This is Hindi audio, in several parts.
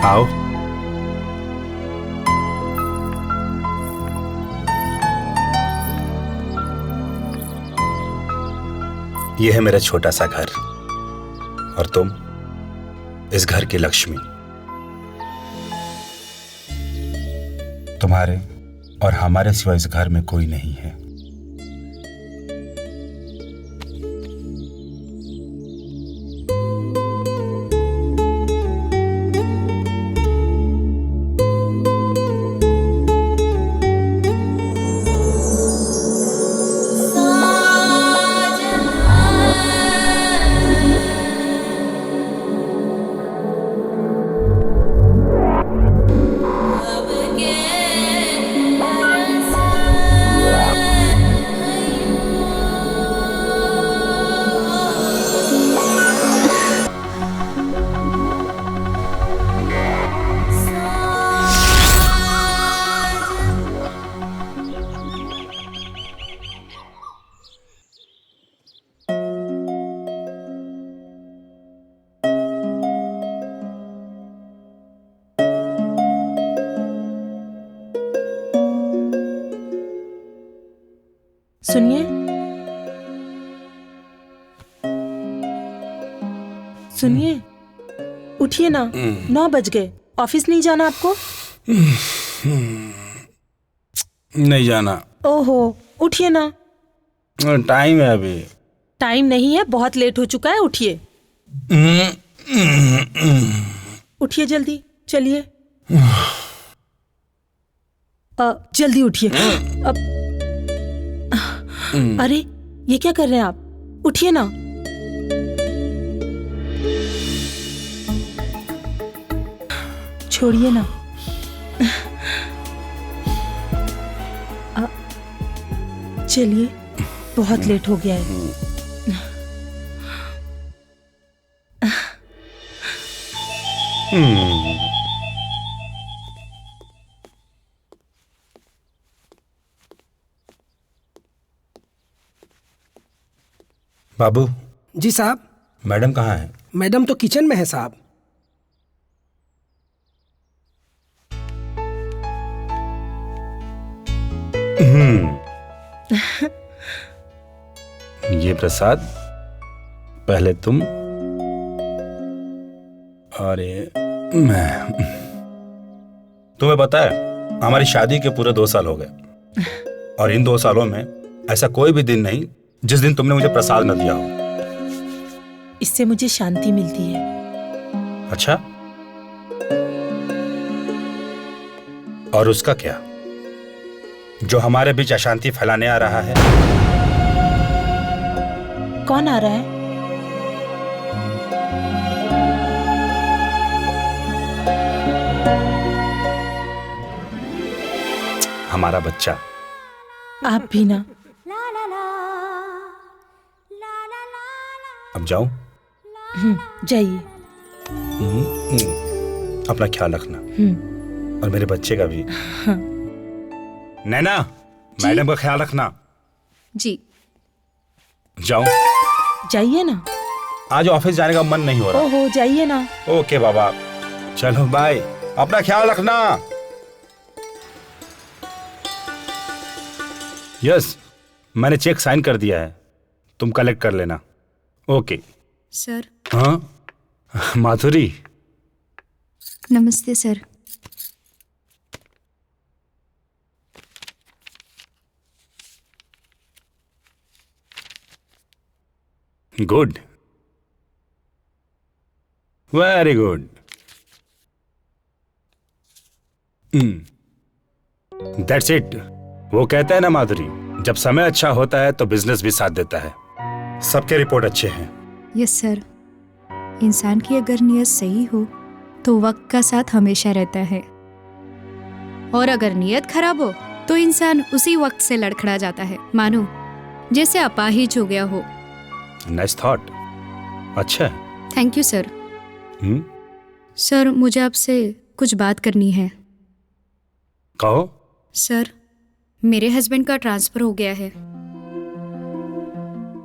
आओ। यह है मेरा छोटा सा घर और तुम इस घर की लक्ष्मी। तुम्हारे और हमारे सिवा इस घर में कोई नहीं है। सुनिए, सुनिए, उठिए ना। 9 बज गए। ऑफिस नहीं जाना आपको? नहीं जाना। ओहो, उठिए ना। टाइम है अभी। टाइम नहीं है, बहुत लेट हो चुका है। उठिए, उठिए जल्दी, चलिए। जल्दी उठिए। अब अरे ये क्या कर रहे हैं आप? उठिए ना। छोड़िए ना। चलिए, बहुत लेट हो गया है। बाबू। जी साहब। मैडम कहाँ है? मैडम तो किचन में है साहब। ये प्रसाद पहले तुम और ये मैं। तुम्हें पता है हमारी शादी के पूरे 2 साल हो गए और इन 2 सालों में ऐसा कोई भी दिन नहीं जिस दिन तुमने मुझे प्रसाद न दिया हो। इससे मुझे शांति मिलती है। अच्छा, और उसका क्या जो हमारे बीच अशांति फैलाने आ रहा है? कौन आ रहा है? हमारा बच्चा। आप भी ना। अब जाऊं? जाइए। अपना ख्याल रखना और मेरे बच्चे का भी। हाँ। नैना, मैडम का ख्याल रखना। जी। जाऊं? जाइए ना। आज ऑफिस जाने का मन नहीं हो रहा। ओहो, जाइए ना। ओके बाबा, चलो बाय, अपना ख्याल रखना। यस, मैंने चेक साइन कर दिया है, तुम कलेक्ट कर लेना। Okay sir. हाँ माधुरी। नमस्ते sir. Good, very good. That's it. वो कहते हैं ना माधुरी, जब समय अच्छा होता है तो बिजनेस भी साथ देता है। सबके रिपोर्ट अच्छे हैं। Yes sir. इंसान की अगर नीयत सही हो तो वक्त का साथ हमेशा रहता है, और अगर नीयत खराब हो तो इंसान उसी वक्त से लड़खड़ा जाता है, मानो जैसे अपाहिज हो गया हो। Nice thought. अच्छा है। Thank you sir. सर, मुझे आपसे कुछ बात करनी है। कहो। सर, मेरे हस्बैंड का ट्रांसफर हो गया है,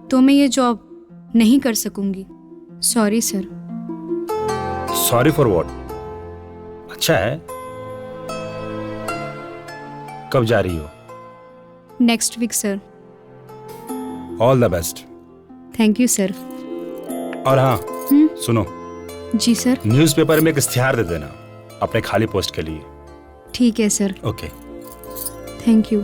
तो मैं ये जॉब नहीं कर सकूंगी। Sorry sir. Sorry for what? अच्छा है। कब जा रही हो? Next week sir. All the best. Thank you sir. और हाँ, सुनो, जी सर। न्यूज़पेपर में एक इश्तिहार दे देना अपने खाली पोस्ट के लिए। ठीक है sir. Okay. Thank you.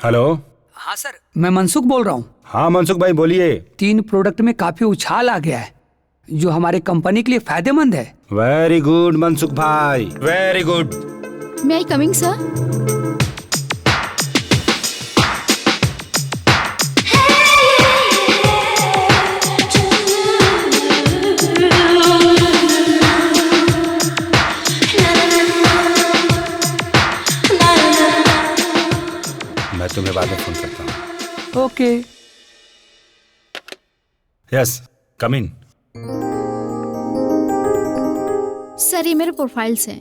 Hello. हाँ सर, मैं मनसुख बोल रहा हूँ। हाँ मनसुख भाई बोलिए। 3 प्रोडक्ट में काफी उछाल आ गया है, जो हमारे कंपनी के लिए फायदेमंद है। वेरी गुड मनसुख भाई, very good. May I coming sir? मैं तुम्हें बाद में फोन करता हूँ। Okay. Yes, come in. Sir ये मेरे प्रोफाइल्स हैं।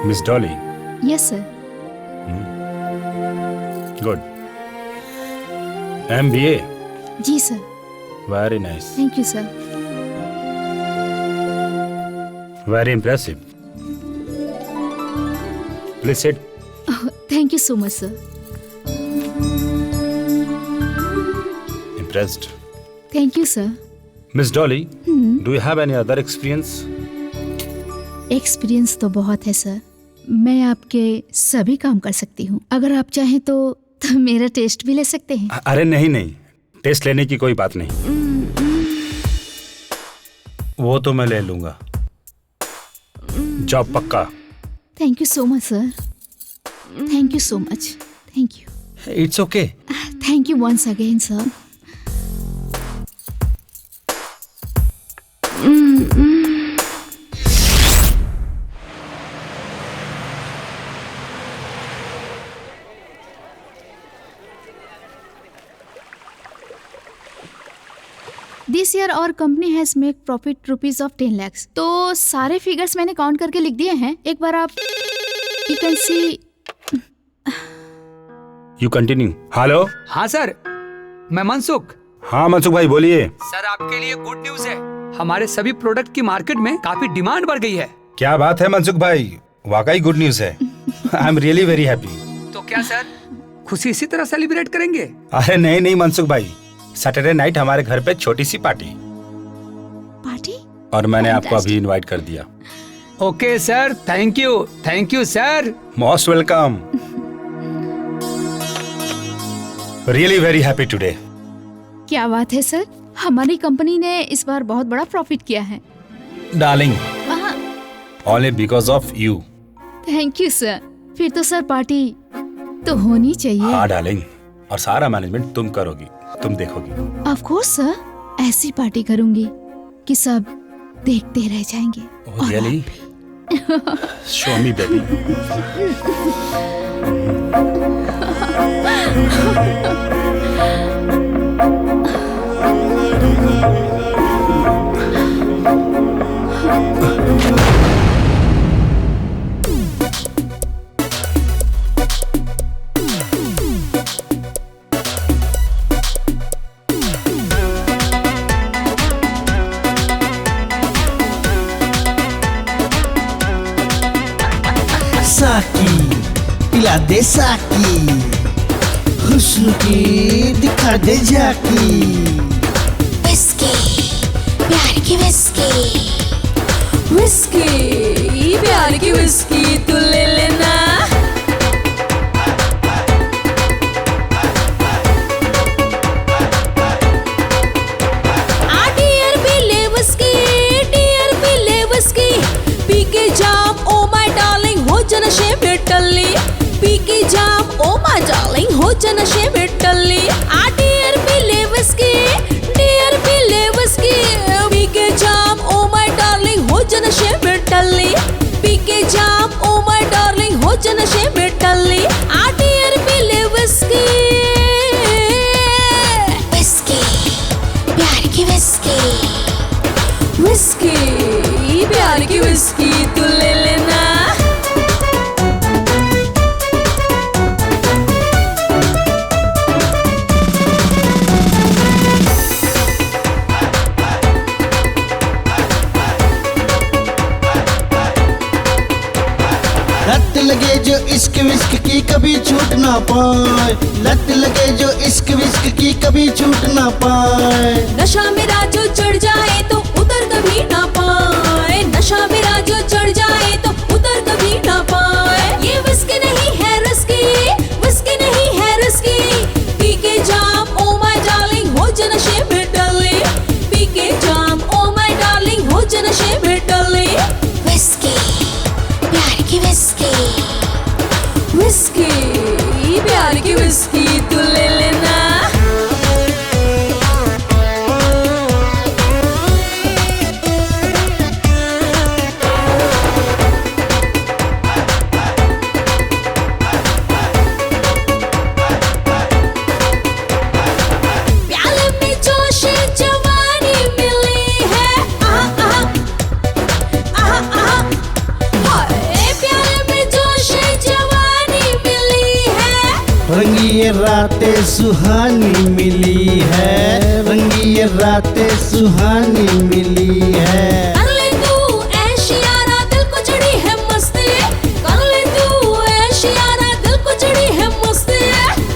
Miss Dolly. Yes sir. Good. MBA। जी sir. Very nice. Thank you sir. Very impressive. Please sit. Thank you so much sir. Impressed. Thank you sir. Miss Dolly, do you have any other experience? Experience तो बहुत है सर। मैं आपके सभी काम कर सकती हूँ। अगर आप चाहें तो मेरा टेस्ट भी ले सकते हैं। अरे नहीं नहीं, टेस्ट लेने की कोई बात नहीं, वो तो मैं ले लूंगा। जॉब पक्का। Thank you so much sir. Thank you so much. Thank you. It's okay. Thank you once again sir. This year और company has make profit rupees of 10 lakhs। तो सारे फिगर्स मैंने काउंट करके लिख दिए हैं। एक बार आप you can see. You continue. Hello. हाँ सर, मैं मनसुख। हाँ मनसुख भाई बोलिए। सर आपके लिए गुड न्यूज है, हमारे सभी प्रोडक्ट की मार्केट में काफी डिमांड बढ़ गई है। क्या बात है मनसुख भाई, वाकई गुड न्यूज है। I am really very happy. तो क्या सर खुशी इसी तरह सेलिब्रेट करेंगे? अरे नहीं नहीं मनसुख भाई, सैटरडे नाइट हमारे घर पे छोटी सी पार्टी, और मैंने आपको अभी इनवाइट कर दिया। Okay sir, thank you sir. Most welcome. Really very happy today. क्या बात है सर, हमारी कंपनी ने इस बार बहुत बड़ा प्रॉफिट किया है। Darling, only because of you. Thank you sir. फिर तो सर पार्टी तो होनी चाहिए। हाँ डार्लिंग, और सारा मैनेजमेंट तुम करोगी, तुम देखोगी। ऑफ कोर्स सर, ऐसी पार्टी करूंगी कि सब देखते रह जाएंगे। Oh, really? Show me, baby. साकी पिला दे साकी, हुस्न की दिखा दे झाकी। विस्की प्यार की विस्की, विस्की प्यार की विस्की तू ले लेना। डियर भी ले विस्की, डियर भी ले विस्की, पी के जाम ओ माय डार्लिंग हो जा नशे में टल्ली। पी के जाम ओ माय डार्लिंग हो जा नशे में टल्ली। डियर भी ले विस्की, डियर भी ले विस्की, पी के जाम ओ माय डार्लिंग हो जा नशे में टल्ली। पी के जाम ओ माय डार्लिंग हो जा नशे में टल्ली। डियर भी ले विस्की, विस्की प्यार की विस्की, विस्की प्यार की विस्की तू ले लेना। लत लगे जो इश्क विश्क की कभी छूट ना पाए, लत लगे जो इश्क विश्क की कभी छूट ना पाए। नशा मेरा जो चढ़ जाए तो उतर कभी ना पाए, नशा मेरा जो चढ़ जाए तो उतर कभी ना पाए। ये विस्की नहीं है रिस्की, विस्की नहीं है रिस्की, पी के जाम ओ माय डार्लिंग हो जा नशे में डले, पी के जाम ओ माय डार्लिंग हो जा नशे में डले। विस्की प्यार की विस्की, विस्की प्यार की विस्की तू ले लेना। प्याले में जोश जवानी मिली है, आहा आहा आहा आहा। हाय प्याले में जोश जवानी मिली है, रंगी ये रातें सुहानी मिली है, रंगी ये रातें सुहानी मिली है। कर ले तू ऐशियारा दिल को चढ़ी है मस्ती, कर ले तू ऐशियारा दिल को चढ़ी है मस्ती।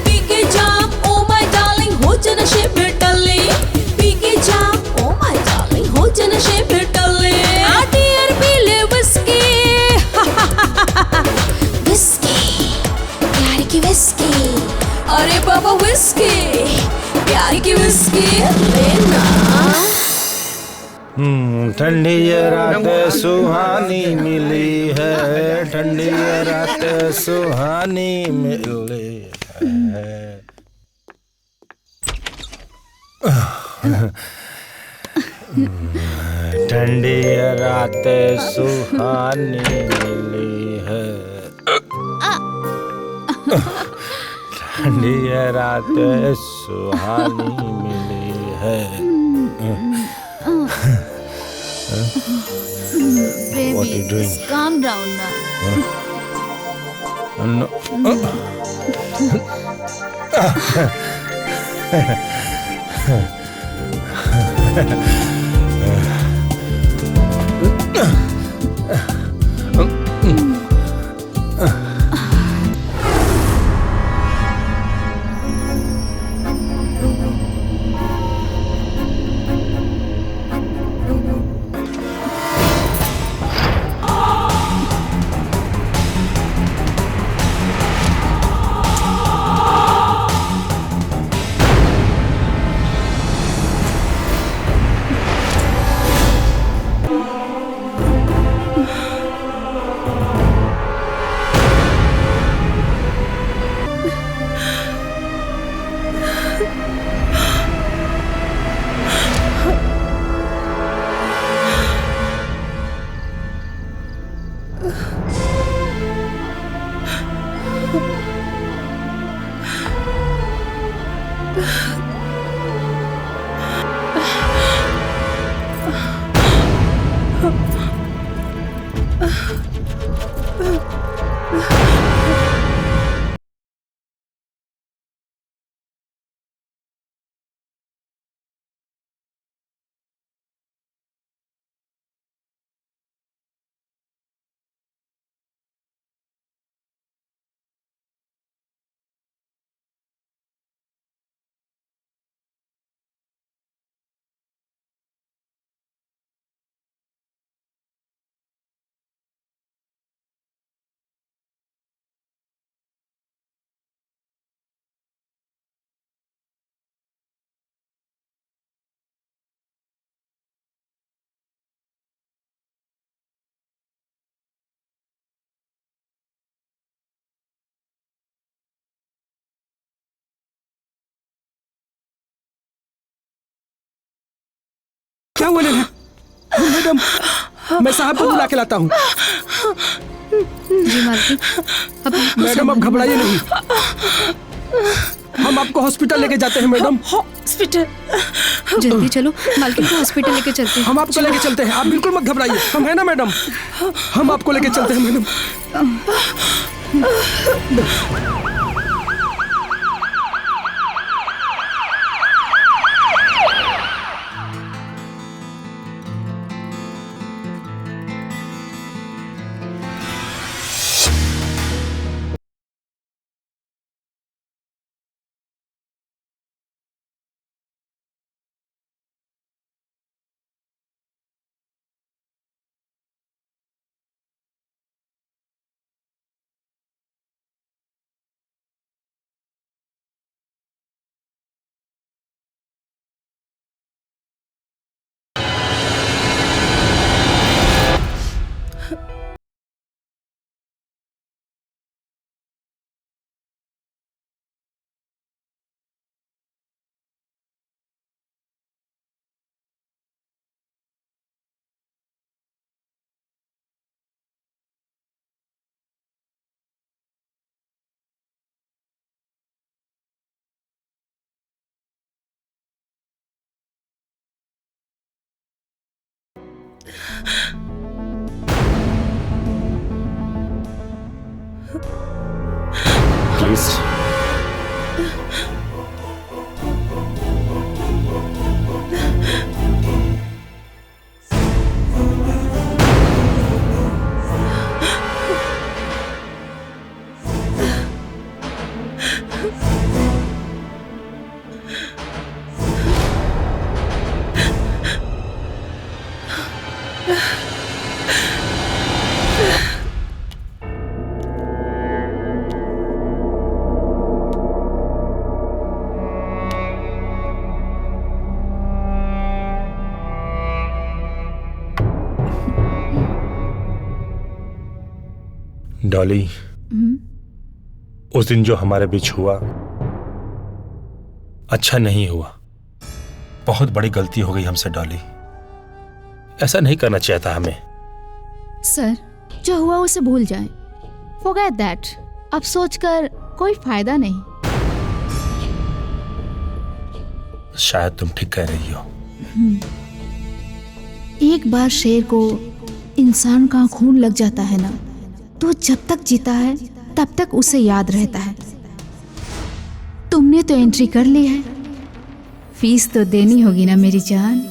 पी के जाम ओ माय डार्लिंग हो जा नशे में डले, पी के जाम ओ माय डार्लिंग हो जा नशे में डले। डियर पी ले विस्की, विस्की प्यार की विस्की, अरे बाबा विस्की प्यार की विस्की लेना। ठंडी ये रात सुहानी मिली है, ठंडी ये रात सुहानी मिली है। ठंडी ये रात सुहानी मिली है, ठंडी ये रात सुहानी मिली है। What are you doing? Calm down now. No. क्या हुआ नैना? मैडम, मैं साहब को बुला के लाता हूँ। जी मालकिन, अब मैडम आप घबराइए नहीं। हम आपको हॉस्पिटल लेके जाते हैं मैडम। हॉस्पिटल? जल्दी चलो, मालकिन को हॉस्पिटल लेके चलते हैं। हम आपको लेके चलते हैं, आप बिल्कुल मत घबराइए, हम है ना मैडम, हम आपको लेके चलते हैं मैडम। प्लीज डॉली, उस दिन जो हमारे बीच हुआ अच्छा नहीं हुआ। बहुत बड़ी गलती हो गई हमसे डॉली, ऐसा नहीं करना चाहिए था हमें। सर, जो हुआ उसे भूल जाएं। Forget that। अब सोचकर कोई फायदा नहीं। शायद तुम ठीक कह रही हो। एक बार शेर को इंसान का खून लग जाता है ना, तो जब तक जीता है तब तक उसे याद रहता है। तुमने तो एंट्री कर ली है, फीस तो देनी होगी ना मेरी जान।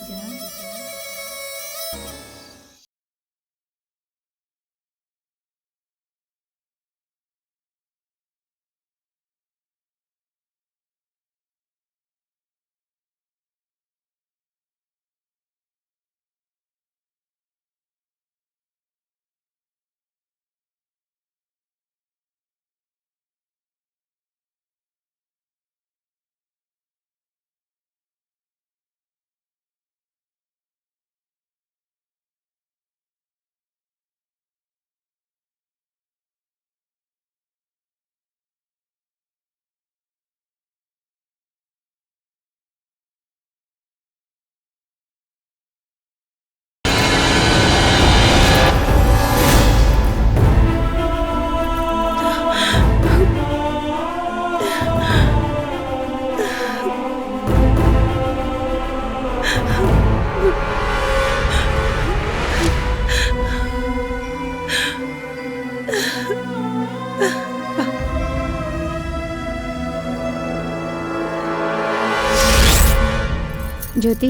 ज्योति,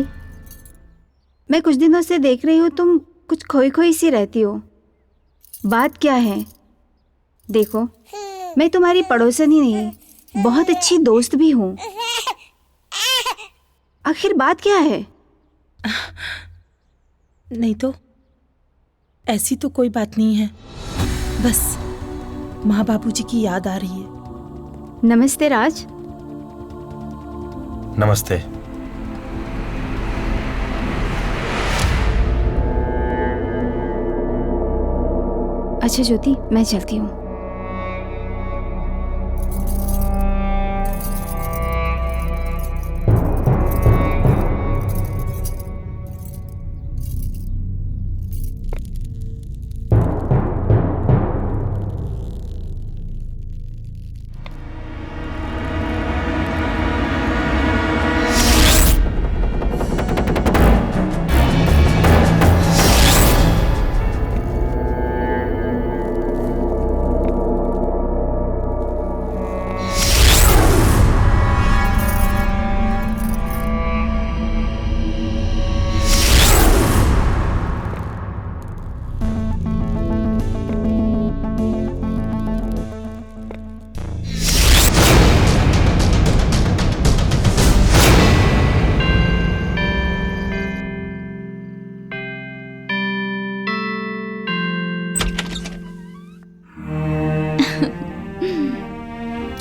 मैं कुछ दिनों से देख रही हूँ तुम कुछ खोई खोई सी रहती हो। बात क्या है? देखो, मैं तुम्हारी पड़ोसन ही नहीं, बहुत अच्छी दोस्त भी हूँ। आखिर बात क्या है? नहीं तो ऐसी तो कोई बात नहीं है, बस माँ बाबूजी की याद आ रही है। नमस्ते राज। नमस्ते। अच्छा ज्योति, मैं चलती हूँ।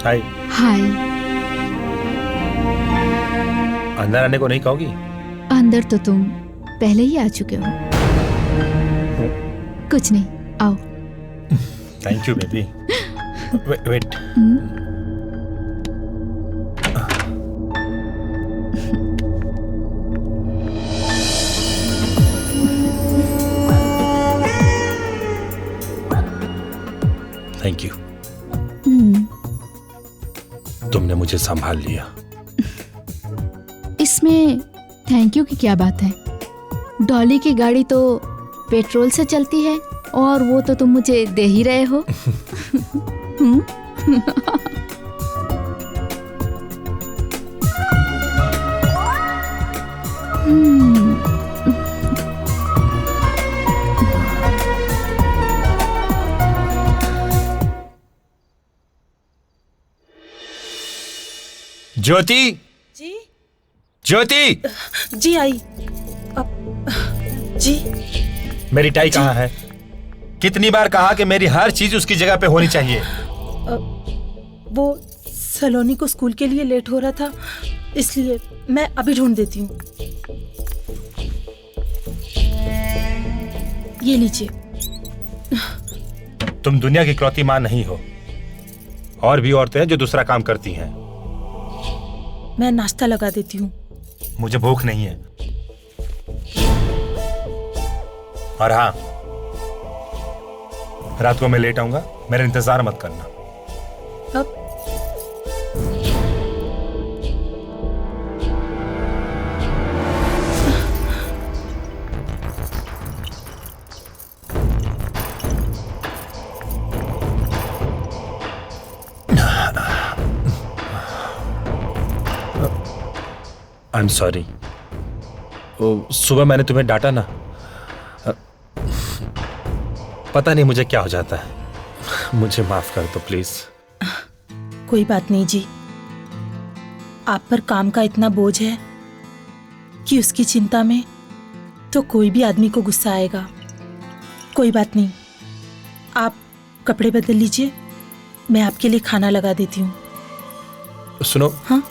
हाय। हाय। अंदर आने को नहीं कहोगी? अंदर तो तुम पहले ही आ चुके हो। कुछ नहीं, आओ। Thank you baby. Wait. Thank you. तुमने मुझे संभाल लिया। इसमें थैंक यू की क्या बात है? डॉली की गाड़ी तो पेट्रोल से चलती है और वो तो तुम मुझे दे ही रहे हो। ज्योति। जी ज्योति। जी आई। जी मेरी टाई कहाँ है? कितनी बार कहा कि मेरी हर चीज उसकी जगह पे होनी चाहिए। वो सलोनी को स्कूल के लिए लेट हो रहा था, इसलिए मैं अभी ढूंढ देती हूँ। ये लीजिए। तुम दुनिया की इकलौती मां नहीं हो। और भी औरतें हैं जो दूसरा काम करती हैं। मैं नाश्ता लगा देती हूँ। मुझे भूख नहीं है। और हाँ, रात को मैं लेट आऊंगा, मेरा इंतजार मत करना। अब आई एम सॉरी। सुबह मैंने तुम्हें डांटा ना, पता नहीं मुझे क्या हो जाता है। मुझे माफ कर दो प्लीज। कोई बात नहीं जी, आप पर काम का इतना बोझ है कि उसकी चिंता में तो कोई भी आदमी को गुस्सा आएगा। कोई बात नहीं, आप कपड़े बदल लीजिए, मैं आपके लिए खाना लगा देती हूँ। सुनो। हाँ?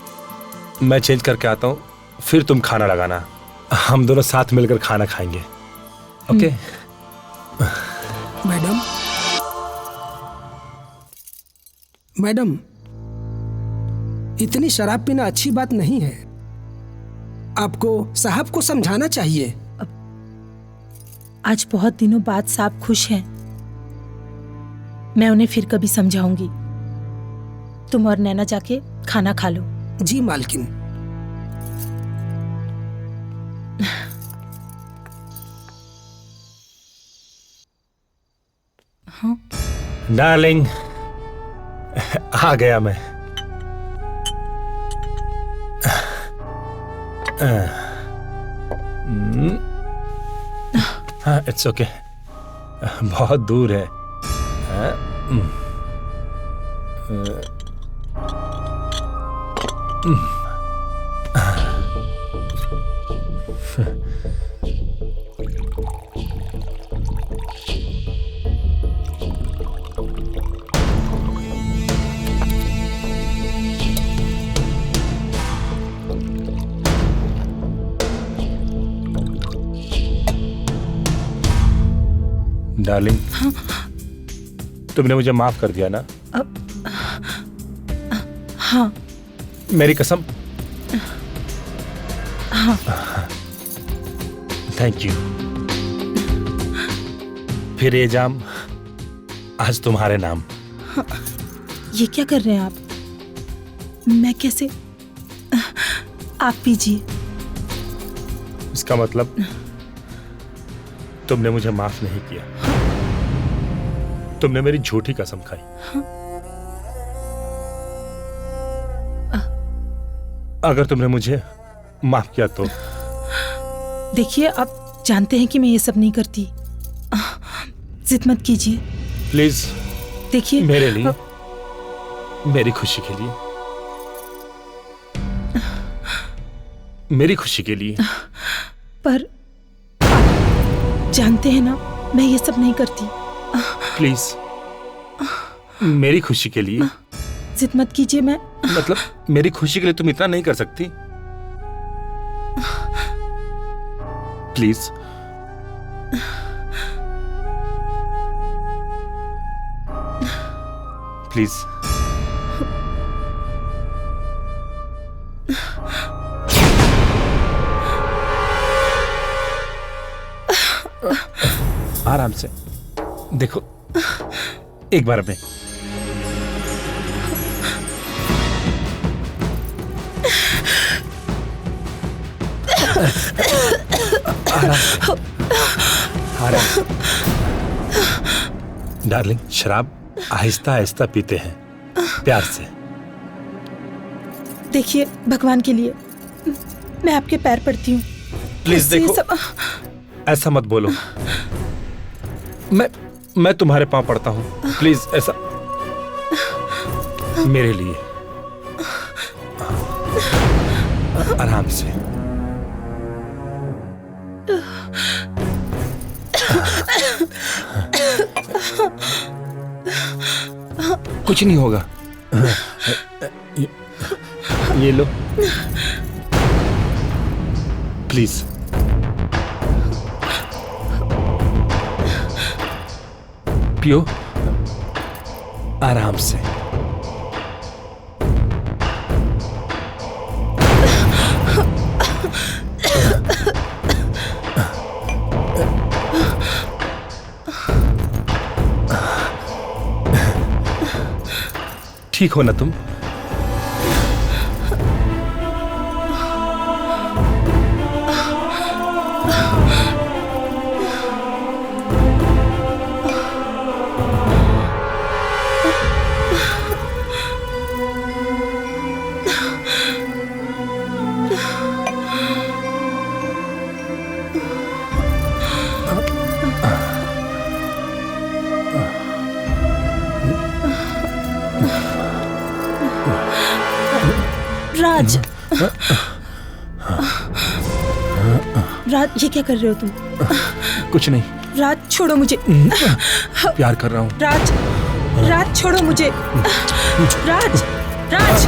मैं चेंज करके आता हूँ, फिर तुम खाना लगाना। हम दोनों साथ मिलकर खाना खाएंगे। ओके? मैडम, मैडम, इतनी शराब पीना अच्छी बात नहीं है। आपको साहब को समझाना चाहिए। आज बहुत दिनों बाद साहब खुश हैं। मैं उन्हें फिर कभी समझाऊंगी। तुम और नैना जाके खाना खा लो। जी मालकिन। हाँ? डार्लिंग, आ गया मैं। हाँ, इट्स ओके। बहुत दूर है। डार्लिंग, तुमने मुझे माफ कर दिया ना? हाँ। मेरी कसम? हाँ। Thank you. फिर ये जाम आज तुम्हारे नाम। हाँ, ये क्या कर रहे हैं आप? मैं कैसे? आप पीजिए। इसका मतलब तुमने मुझे माफ नहीं किया। तुमने मेरी झूठी कसम खाई। अगर तुमने मुझे माफ किया तो? देखिए, आप जानते हैं कि मैं ये सब नहीं करती। जिद मत कीजिए प्लीज। देखिए, मेरे लिए, मेरी खुशी के लिए, मेरी खुशी के लिए। पर जानते हैं ना, मैं ये सब नहीं करती। प्लीज, मेरी खुशी के लिए। जिद मत कीजिए। मैं मतलब मेरी खुशी के लिए तुम इतना नहीं कर सकती? प्लीज। प्लीज। आराम से देखो, एक बार में। आराम। डार्लिंग, शराब आहिस्ता आहिस्ता पीते हैं, प्यार से। देखिए, भगवान के लिए मैं आपके पैर पड़ती हूँ। प्लीज देखो, ऐसा मत बोलो। मैं तुम्हारे पांव पड़ता हूँ, प्लीज ऐसा, मेरे लिए। आराम से। कुछ नहीं होगा। ये लो, प्लीज। पियो आराम से। ठीक हो ना तुम? राज, राज, ये क्या कर रहे हो तुम? कुछ नहीं। राज, छोड़ो मुझे। प्यार कर रहा हूँ। राज, राज, छोड़ो मुझे। राज, राज।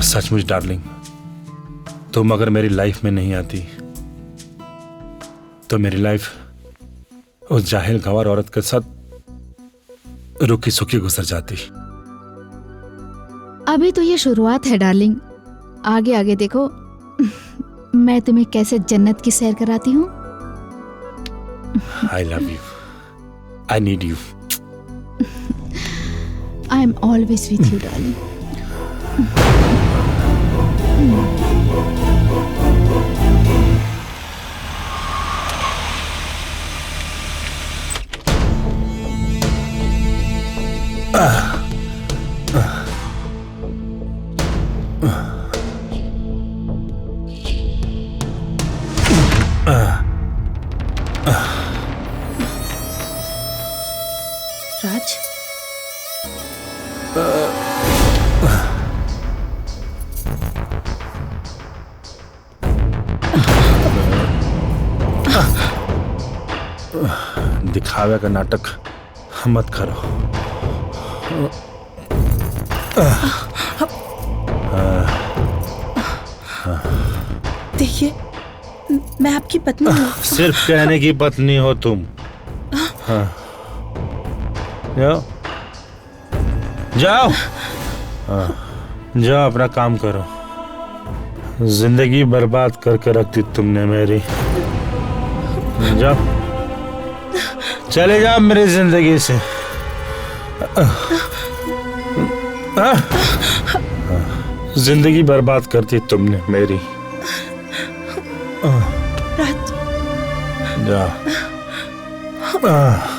सचमुच डार्लिंग, तुम अगर मेरी लाइफ में नहीं आती तो मेरी लाइफ उस जाहिल गंवार औरत के साथ रुकी सुखी गुजर जाती। अभी तो ये शुरुआत है डार्लिंग, आगे आगे देखो मैं तुम्हें कैसे जन्नत की सैर कराती हूँ। I love you, I need you. I am always with you darling. Raj, दिखावे का नाटक मत करो। देखिए, मैं आपकी पत्नी हूँ। सिर्फ कहने की पत्नी हो तुम। हाँ। जाओ जाओ। हाँ, जाओ अपना काम करो। जिंदगी बर्बाद करके रखती तुमने मेरी। जाओ, चले जाओ मेरी जिंदगी से। जिंदगी बर्बाद करती तुमने मेरी। राज, जाओ। राज,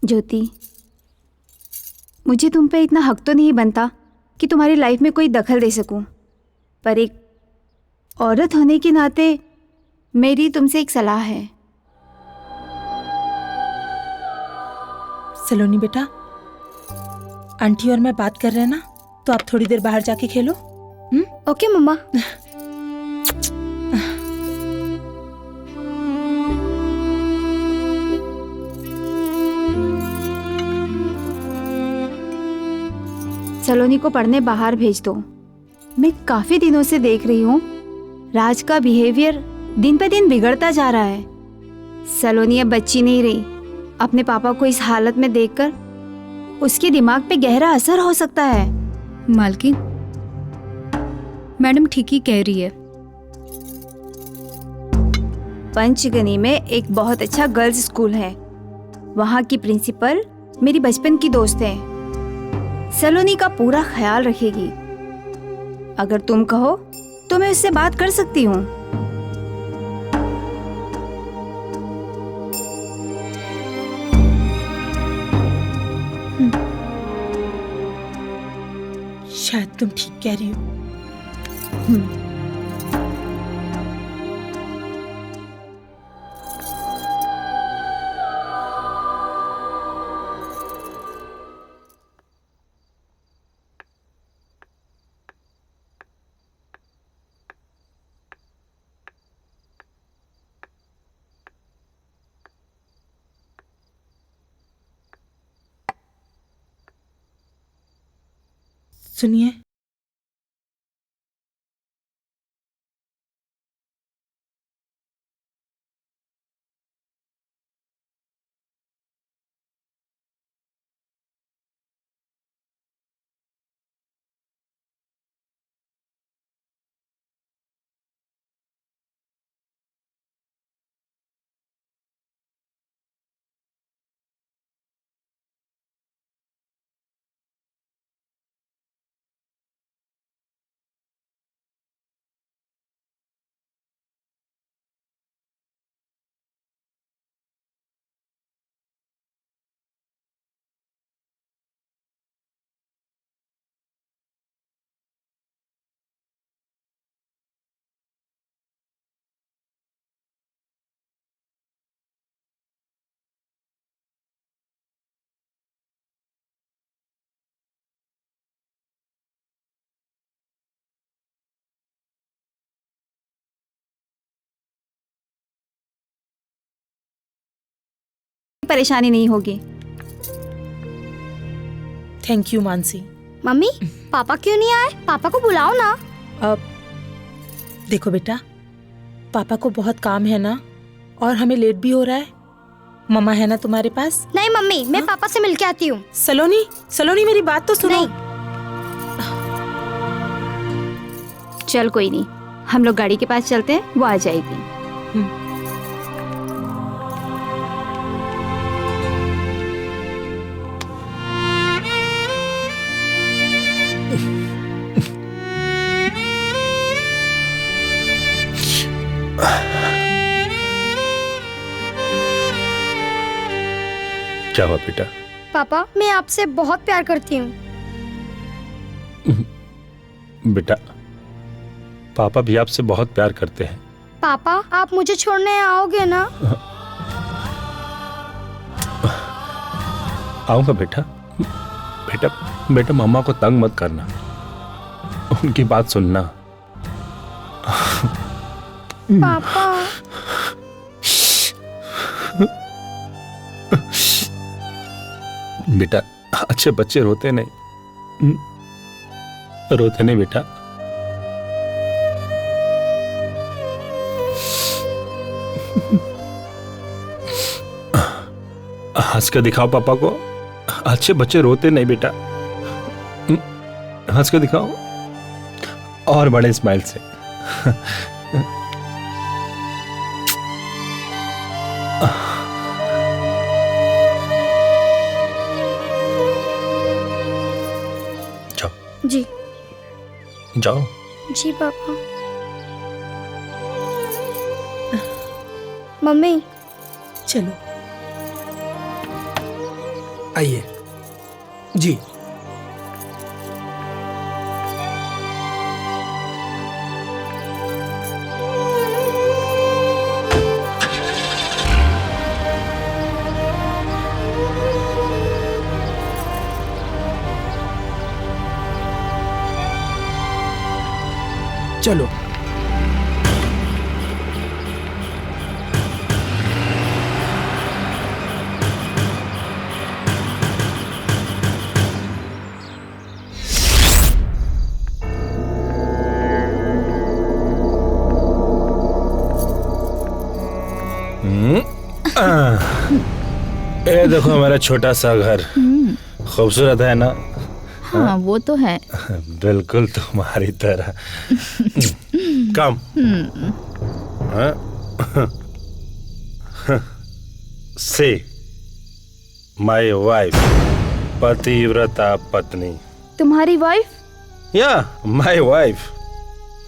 ज्योति, मुझे तुम पे इतना हक तो नहीं बनता कि तुम्हारी लाइफ में कोई दखल दे सकूं, पर एक औरत होने के नाते मेरी तुमसे एक सलाह है। सलोनी बेटा, आंटी और मैं बात कर रहे हैं ना, तो आप थोड़ी देर बाहर जाके खेलो। ओके मम्मा। सलोनी को पढ़ने बाहर भेज दो। मैं काफी दिनों से देख रही हूँ राज का बिहेवियर दिन पे दिन बिगड़ता जा रहा है। सलोनी अब बच्ची नहीं रही। अपने पापा को इस हालत में देखकर उसके दिमाग पे गहरा असर हो सकता है। मालकिन, मैडम ठीक ही कह रही है। पंचगनी में एक बहुत अच्छा गर्ल्स स्कूल है। वहाँ की प्रिंसिपल मेरी बचपन की दोस्त है। सलोनी का पूरा ख्याल रखेगी। अगर तुम कहो तो मैं उससे बात कर सकती हूँ। शायद तुम ठीक कह रही हो। सुनिए, परेशानी नहीं होगी। Thank you Mansi. मम्मी, पापा क्यों नहीं आए? पापा को बुलाओ ना। अब देखो बेटा, पापा को बहुत काम है ना, और हमें लेट भी हो रहा है। मम्मा है ना तुम्हारे पास? नहीं मम्मी, मैं पापा से मिलके आती हूँ। सलोनी, सलोनी मेरी बात तो सुनो। चल कोई नहीं, हम लोग गाड़ी के पास चलते हैं, वो आ जाएगी। क्या हुआ बेटा? पापा मैं आपसे बहुत प्यार करती हूँ। बेटा, पापा भी आपसे बहुत प्यार करते हैं। पापा आप मुझे छोड़ने आओगे ना? आऊंगा बेटा। बेटा बेटा मम्मा को तंग मत करना, उनकी बात सुनना। पापा बेटा, अच्छे बच्चे रोते नहीं, रोते नहीं बेटा। हंस के दिखाओ पापा को, अच्छे बच्चे रोते नहीं बेटा। हंस के दिखाओ और बड़े स्माइल से। जाओ जी। जाओ। जी पापा। मम्मी चलो आइए जी। चलो ये देखो मेरा छोटा सा घर, खूबसूरत है ना? हाँ वो तो है। बिल्कुल तुम्हारी तरह। कम। से माय वाइफ, पतिव्रता पत्नी। तुम्हारी वाइफ? या माय वाइफ।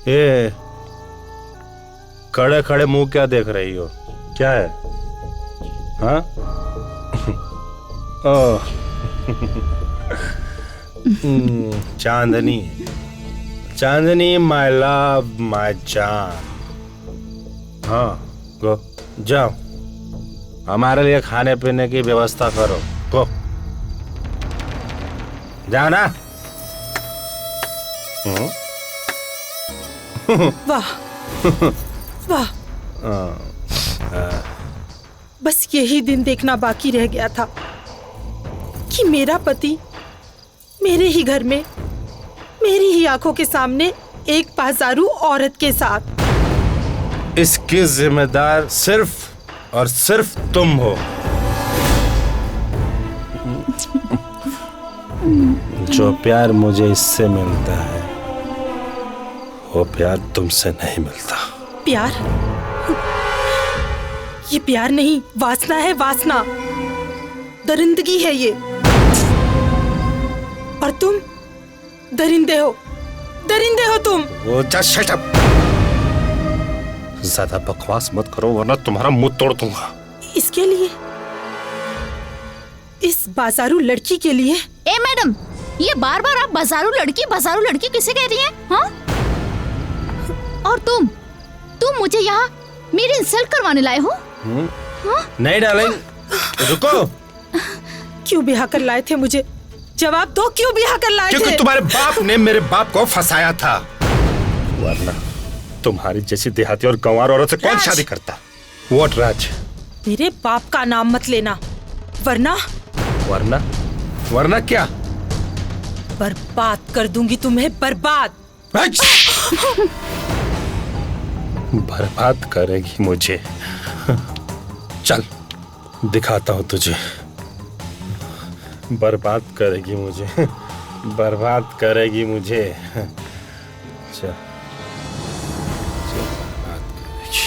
ये खड़े खड़े मुंह क्या देख रही हो? क्या है? हाँ? ओह चांदनी, चांदनी माय लव माय जान। हाँ गो जाओ, हमारे लिए खाने पीने की व्यवस्था करो। गो जाओ ना। वाह वाह, बस यही दिन देखना बाकी रह गया था कि मेरा पति मेरे ही घर में, मेरी ही आंखों के सामने एक बाजारू औरत के साथ। इसकी जिम्मेदार सिर्फ और सिर्फ तुम हो। जो प्यार मुझे इससे मिलता है वो प्यार तुमसे नहीं मिलता। प्यार? ये प्यार नहीं, वासना है, वासना, दरिंदगी है ये। और तुम दरिंदे हो, दरिंदे हो तुम। वो जस्ट शट अप। ज्यादा बकवास मत करो वरना तुम्हारा मुंह तोड़ दूंगा। इसके लिए, इस बाजारू लड़की के लिए? ए मैडम, ये बार बार आप बाजारू लड़की किसे कह रही हैं? हाँ? और तुम मुझे यहाँ मेरी इंसल्ट करवाने लाए हो? हाँ? नहीं डार्लिंग, रुको। क्यों ब्याह कर लाए थे मुझे? जवाब दो, क्यों ब्याह कर लाए थे? क्योंकि तुम्हारे बाप ने मेरे बाप को फंसाया था, वरना तुम्हारी जैसी देहाती और गंवार औरत से कौन शादी करता? व्हाट राज? मेरे बाप का नाम मत लेना, वरना वरना क्या? बर्बाद कर दूंगी तुम्हें, बर्बाद। बर्बाद करेगी मुझे? चल दिखाता हूँ तुझे। बर्बाद करेगी मुझे, बर्बाद करेगी मुझे। चल बर्बाद करेगी।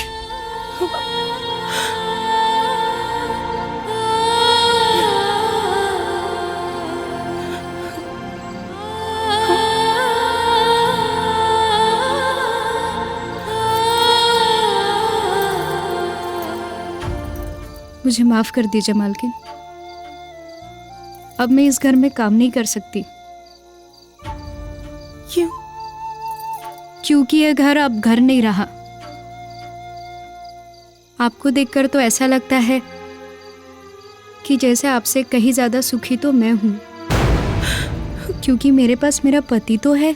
मुझे माफ कर दीजिए मालकिन, अब मैं इस घर में काम नहीं कर सकती। क्यों? क्योंकि ये घर अब घर नहीं रहा। आपको देखकर तो ऐसा लगता है कि जैसे आपसे कहीं ज्यादा सुखी तो मैं हूं, क्योंकि मेरे पास मेरा पति तो है।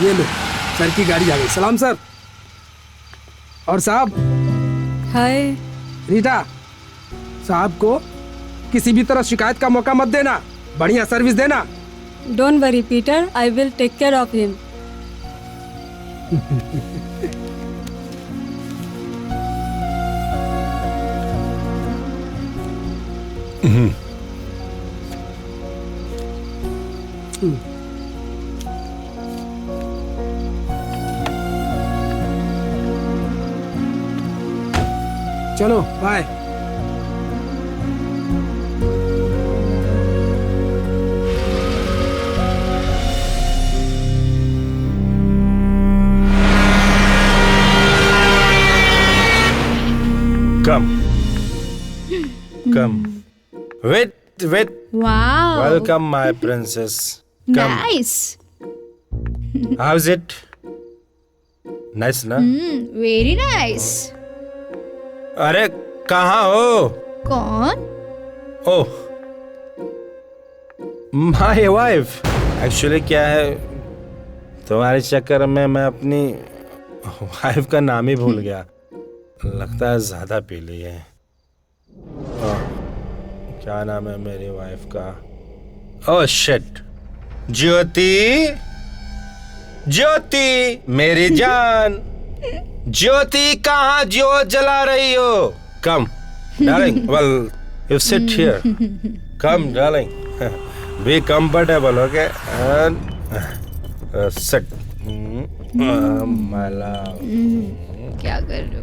ये लो, सर की गाड़ी आ गई। सलाम सर। और साहब। हाय। रीटा, साहब को किसी भी तरह शिकायत का मौका मत देना, बढ़िया सर्विस देना। Don't worry Peter, I will take care of him. चलो bye. Come. Wait. Wow. Welcome, my princess. Come. Nice. How's it? Nice, ना? Very nice. अरे कहाँ हो? कौन? ओह, my wife. Actually क्या है, तुम्हारे चक्कर में मैं अपनी वाइफ का नाम ही भूल गया। लगता है ज्यादा पी ली है। क्या नाम है मेरी वाइफ का? Oh shit, Jyoti. मेरी जान। ज्योति, कहाँ ज्योत जला रही हो? Come darling, well you sit here. Come darling, be comfortable, okay? Sit my love. क्या कर रहे हो?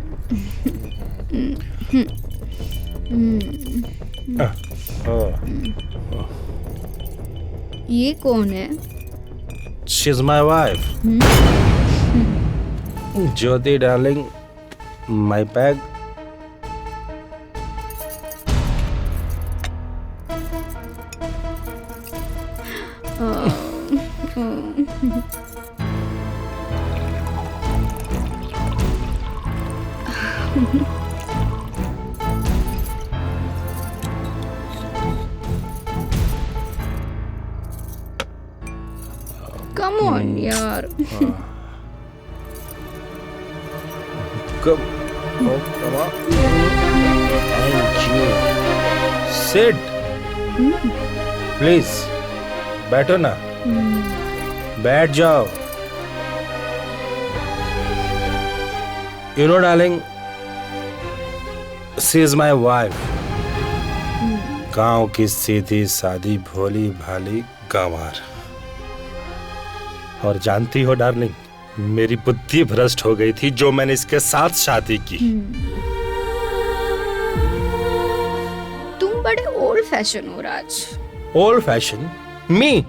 ये कौन है? She is my wife. Jyoti darling, my bag. Come on, यार। Come on. Thank you. Sit. Please. बैठो ना। बैठ जाओ। You know, darling, she is my wife. गांव की सीधी सादी भोली भाली गंवार। और जानती हो डार्लिंग, मेरी बुद्धि भ्रष्ट हो गई थी जो मैंने इसके साथ शादी की। तुम बड़े ओल्ड फैशन हो Raj. Old fashion? Me?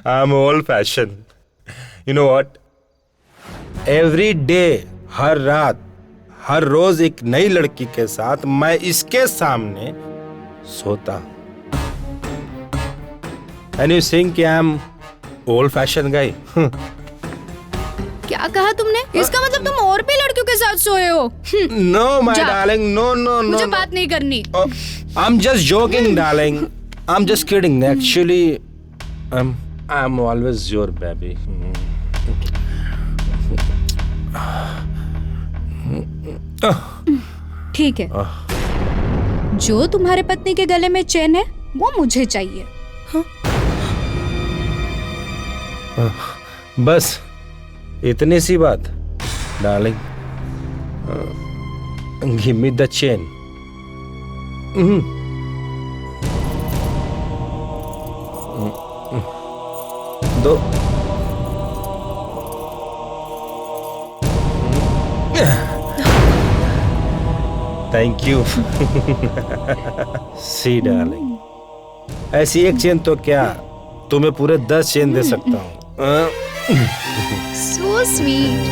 I am old fashion. You know what? Every day, हर रात, हर रोज एक नई लड़की के साथ मैं इसके सामने सोता। And you think I am old fashioned guy? क्या कहा तुमने? इसका मतलब तुम और भी लड़कियों के साथ सोए हो? No, my darling, no. मुझे बात नहीं करनी। I'm just joking, darling. I'm just kidding. Actually, I'm always your baby. ठीक है। जो तुम्हारे पत्नी के गले में चैन है वो मुझे चाहिए। बस इतनी सी बात darling. Give me the chain. दो। Thank you. सी डार्लिंग, ऐसी एक चेन तो क्या, तुम्हें पूरे 10 चेन दे सकता हूँ। So sweet.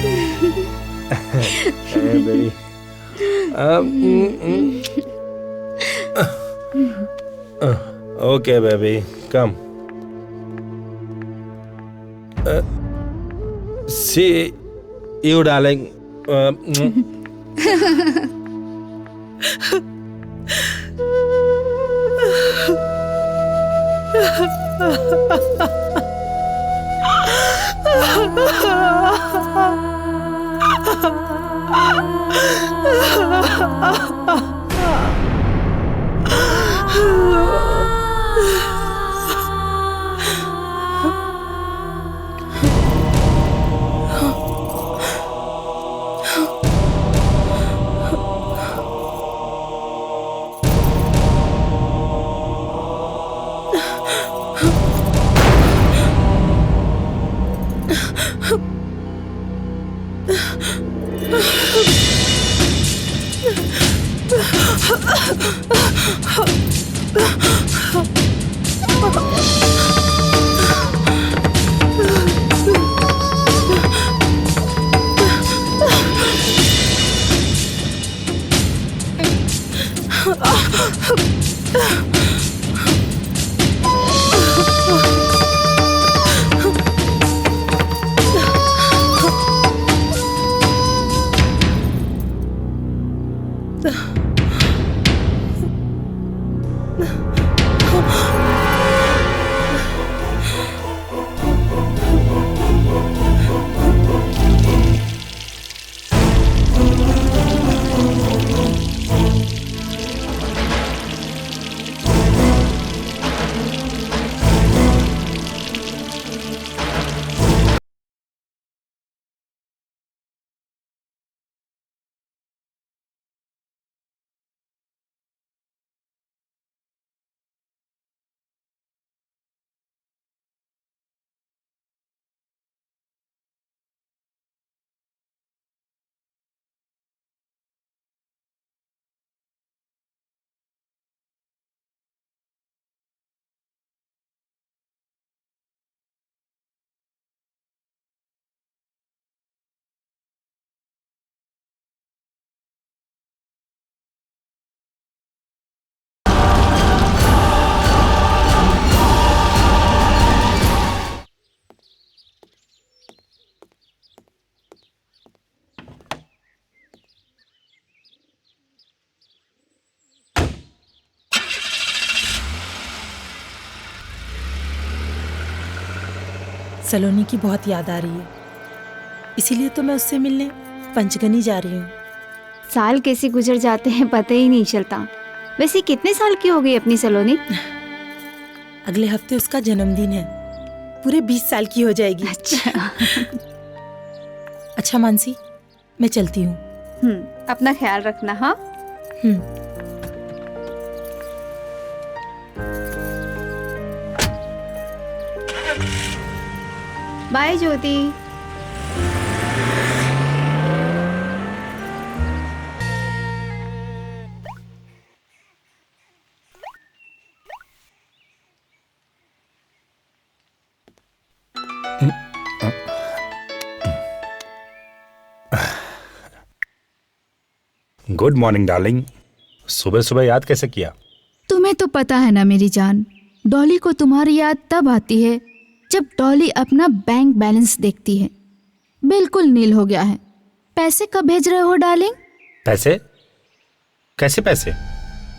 Hey, baby. Okay, baby, come. See you, darling. सलोनी की बहुत याद आ रही है, इसीलिए तो मैं उससे मिलने पंचगनी जा रही हूँ। साल कैसे गुजर जाते हैं पता ही नहीं चलता। वैसे कितने साल की हो गई अपनी सलोनी? अगले हफ्ते उसका जन्मदिन है, पूरे 20 साल की हो जाएगी। अच्छा। अच्छा मानसी, मैं चलती हूँ। अपना ख्याल रखना। हाँ। बाय ज्योति। गुड मॉर्निंग डार्लिंग, सुबह सुबह याद कैसे किया? तुम्हें तो पता है ना मेरी जान, डॉली को तुम्हारी याद तब आती है जब डॉली अपना बैंक बैलेंस देखती है, बिल्कुल नील हो गया है। पैसे कब भेज रहे हो डार्लिंग? पैसे? कैसे पैसे?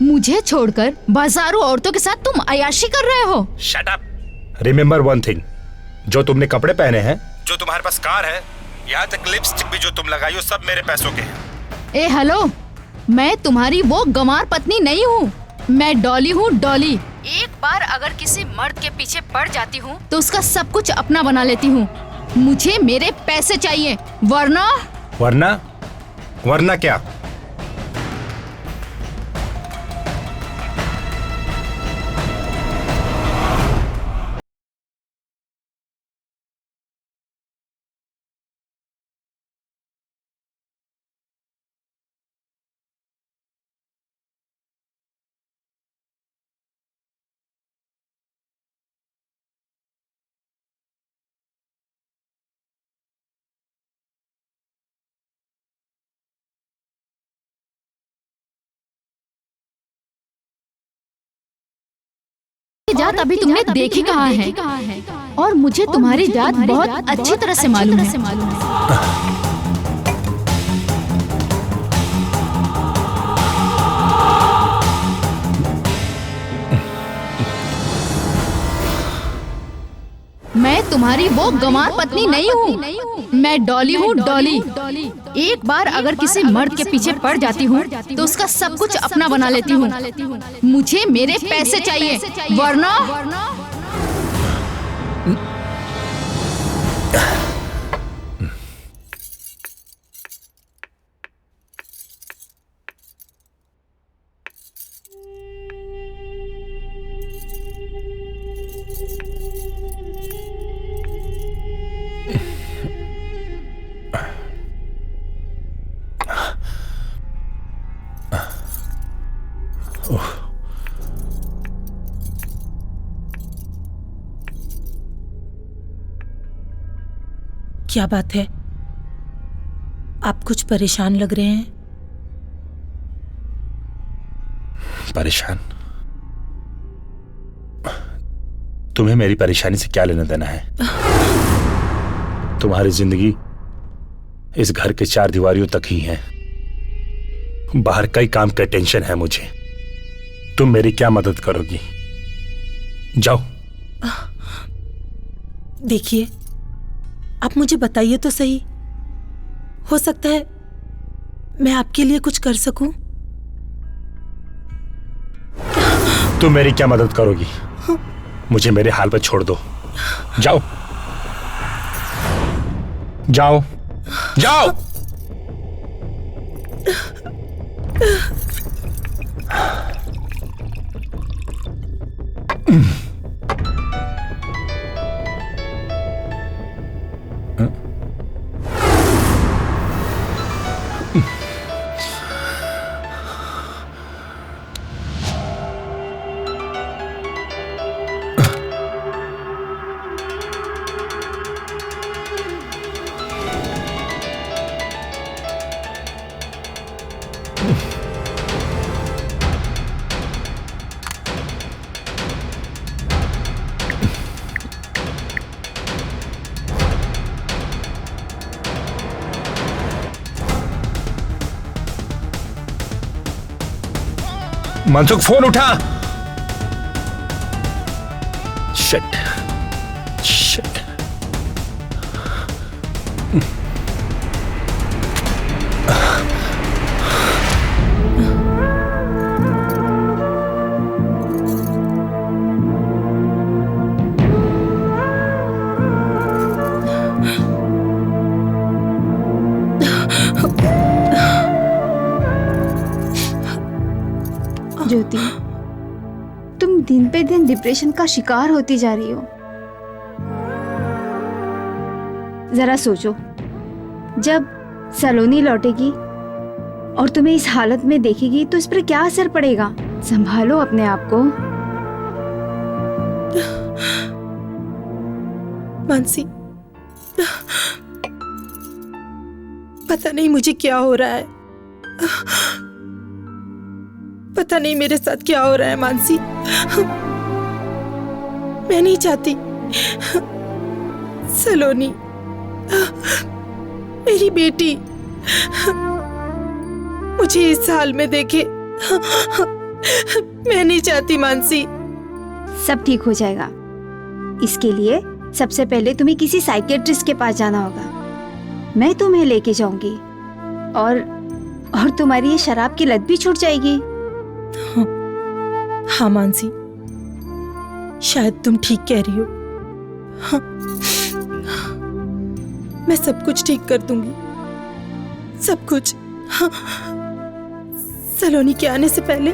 मुझे छोड़कर बाजारों औरतों के साथ तुम अयाशी कर रहे हो। Shut up. Remember one thing, जो तुमने कपड़े पहने हैं, जो तुम्हारे पास कार है, यहाँ तक लिपस्टिक भी जो तुम लगाई हो, सब मेरे पैसों के हैं। ए हेलो, मैं तुम्हारी वो गंवार पत्नी नहीं हूँ, मैं डॉली हूँ, डॉली। एक बार अगर किसी मर्द के पीछे पड़ जाती हूँ तो उसका सब कुछ अपना बना लेती हूँ। मुझे मेरे पैसे चाहिए, वरना वरना? वरना क्या? जात अभी तुमने देखी कहाँ है? और मुझे तुम्हारी जात बहुत अच्छी तरह से मालूम है। मैं तुम्हारी वो गंवार पत्नी नहीं हूँ। मैं डॉली हूँ, डॉली। एक बार अगर किसी मर्द के पीछे पड़ जाती हूँ तो उसका सब कुछ अपना बना लेती हूँ। मुझे मेरे पैसे चाहिए, वरना क्या बात है? आप कुछ परेशान लग रहे हैं। परेशान? तुम्हें मेरी परेशानी से क्या लेना देना है? तुम्हारी जिंदगी इस घर के चार दीवारियों तक ही है। बाहर कई काम का टेंशन है मुझे। तुम मेरी क्या मदद करोगी? जाओ। देखिए, आप मुझे बताइए तो सही। हो सकता है मैं आपके लिए कुछ कर सकूं। तुम मेरी क्या मदद करोगी? मुझे मेरे हाल पर छोड़ दो। जाओ जाओ जाओ। मनसुख, फोन उठा। Shit shit. ज्योति, तुम दिन पे दिन डिप्रेशन का शिकार होती जा रही हो। जरा सोचो, जब सलोनी लौटेगी और तुम्हें इस हालत में देखेगी तो इस पर क्या असर पड़ेगा? संभालो अपने आप को। मानसी, पता नहीं मुझे क्या हो रहा है। पता नहीं मेरे साथ क्या हो रहा है मानसी। मैं नहीं चाहती सलोनी, मेरी बेटी, मुझे इस हाल में देखे। मैं नहीं चाहती मानसी। सब ठीक हो जाएगा। इसके लिए सबसे पहले तुम्हें किसी साइकियाट्रिस्ट के पास जाना होगा। मैं तुम्हें लेके जाऊंगी और तुम्हारी ये शराब की लत भी छूट जाएगी। हाँ मानसी, शायद तुम ठीक कह रही हो। हाँ, मैं सब कुछ ठीक कर दूंगी, सब कुछ। हाँ, सलोनी के आने से पहले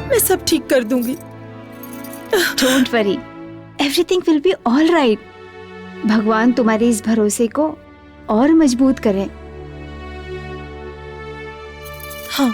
मैं सब ठीक कर दूंगी। Don't worry, everything will be all right. भगवान तुम्हारे इस भरोसे को और मजबूत करे। हाँ।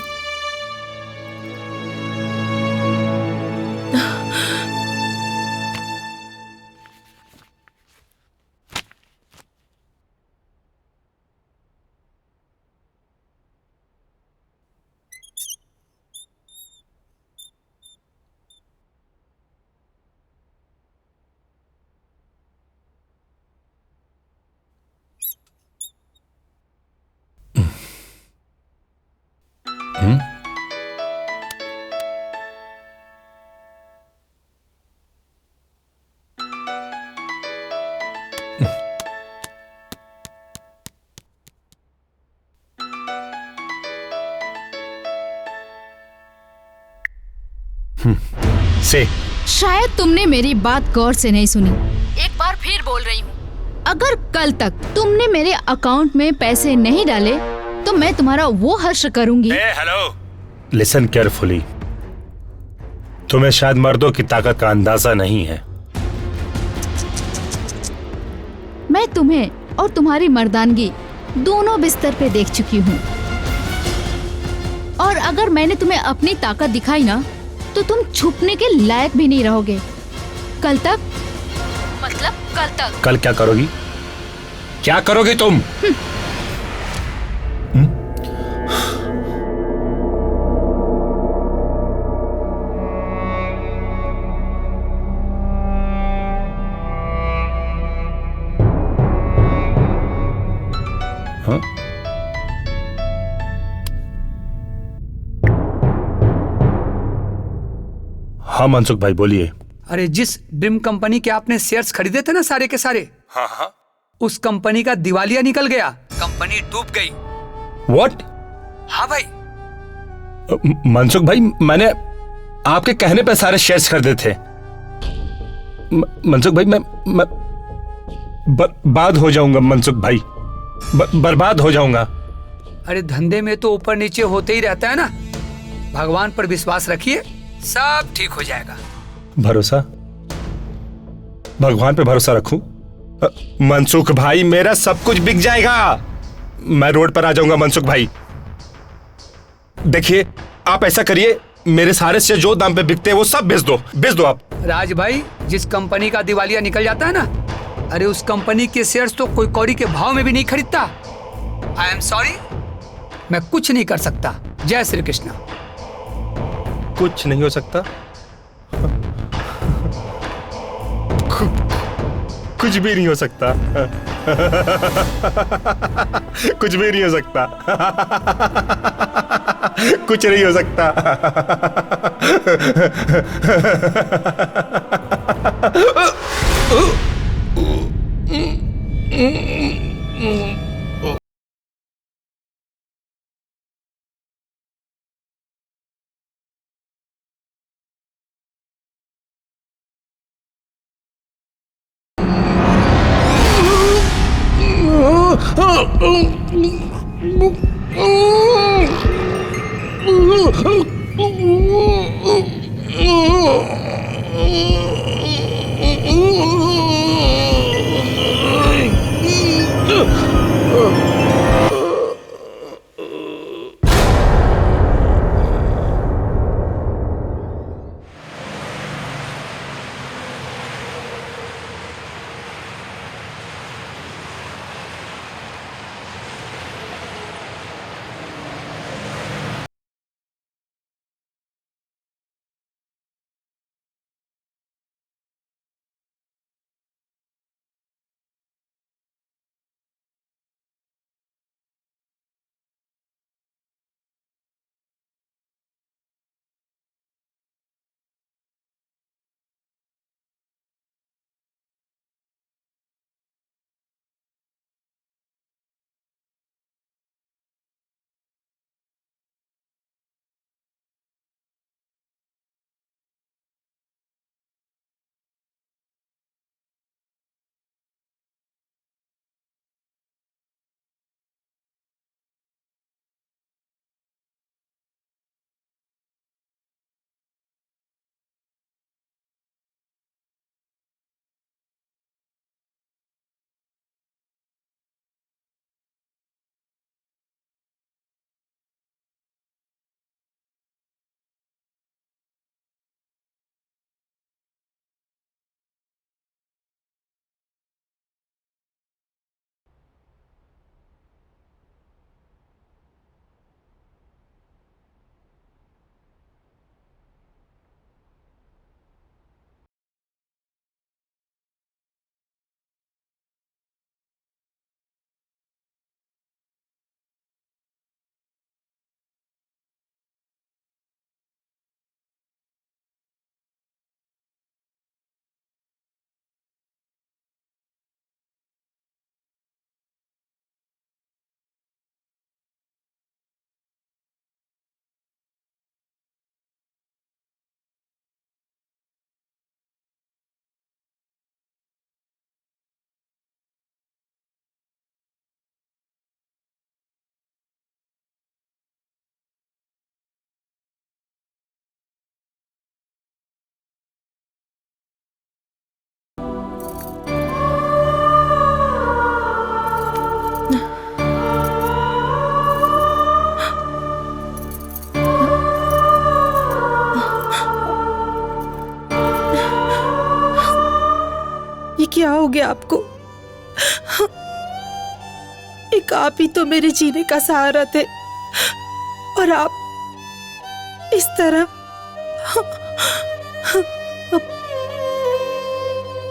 से शायद तुमने मेरी बात गौर से नहीं सुनी। एक बार फिर बोल रही हूँ, अगर कल तक तुमने मेरे अकाउंट में पैसे नहीं डाले तो मैं तुम्हारा वो हर्ष करूंगी। Hello, listen carefully. तुम्हें शायद मर्दों की ताकत का अंदाजा नहीं है। मैं तुम्हें और तुम्हारी मर्दानगी दोनों बिस्तर पे देख चुकी हूँ, और अगर मैंने तुम्हें अपनी ताकत दिखाई ना तो तुम छुपने के लायक भी नहीं रहोगे। कल तक मतलब कल तक। कल क्या करोगी? क्या करोगी तुम? हाँ? हाँ मनसुख भाई बोलिए। अरे जिस ड्रीम कंपनी के आपने शेयर्स खरीदे थे ना सारे के सारे, हाँ हाँ, उस कंपनी का दिवालिया निकल गया, कंपनी डूब गई। व्हाट? हाँ भाई। मनसुख भाई, मैंने आपके कहने पे सारे शेयर्स खरीदे थे। मनसुख भाई, मैं बर्बाद हो जाऊंगा मनसुख भाई, बर्बाद हो जाऊंगा। अरे धंधे में तो ऊपर नीचे होते ही रहता है ना, भगवान पर विश्वास रखिए, सब ठीक हो जाएगा। भरोसा? भगवान पे भरोसा रखूं? मनसुख भाई, मेरा सब कुछ बिक जाएगा। मैं रोड पर आ जाऊंगा मनसुख भाई। देखिए, आप ऐसा करिए, मेरे सारे शेयर जो दाम पे बिकते हैं वो सब बेच दो आप। राज भाई, जिस कंपनी का दिवालिया निकल जाता है ना, अरे उस कंपनी के शेयर्स तो कोई कौड़ी के भाव में भी नहीं खरीदता। आई एम सॉरी, मैं कुछ नहीं कर सकता। जय श्री कृष्ण। कुछ नहीं हो सकता? कुछ भी नहीं हो सकता। कुछ भी नहीं हो सकता। कुछ नहीं हो सकता। आपको। एक आप ही तो मेरे जीने का सहारा थे और आप इस तरह।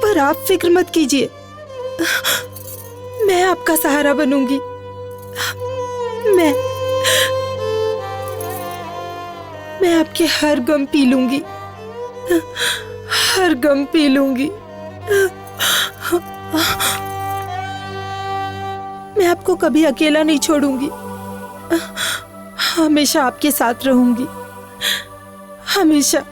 पर आप फिक्र मत कीजिए, मैं आपका सहारा बनूंगी। मैं आपके हर गम पी लूंगी, हर गम पी लूंगी। मैं आपको कभी अकेला नहीं छोड़ूंगी, हमेशा आपके साथ रहूंगी, हमेशा।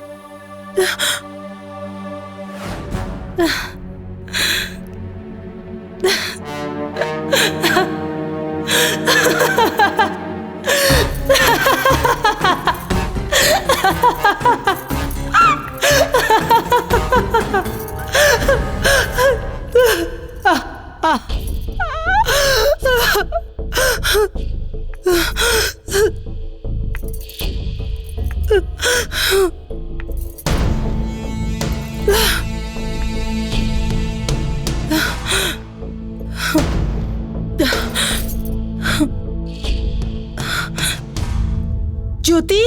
ज्योति,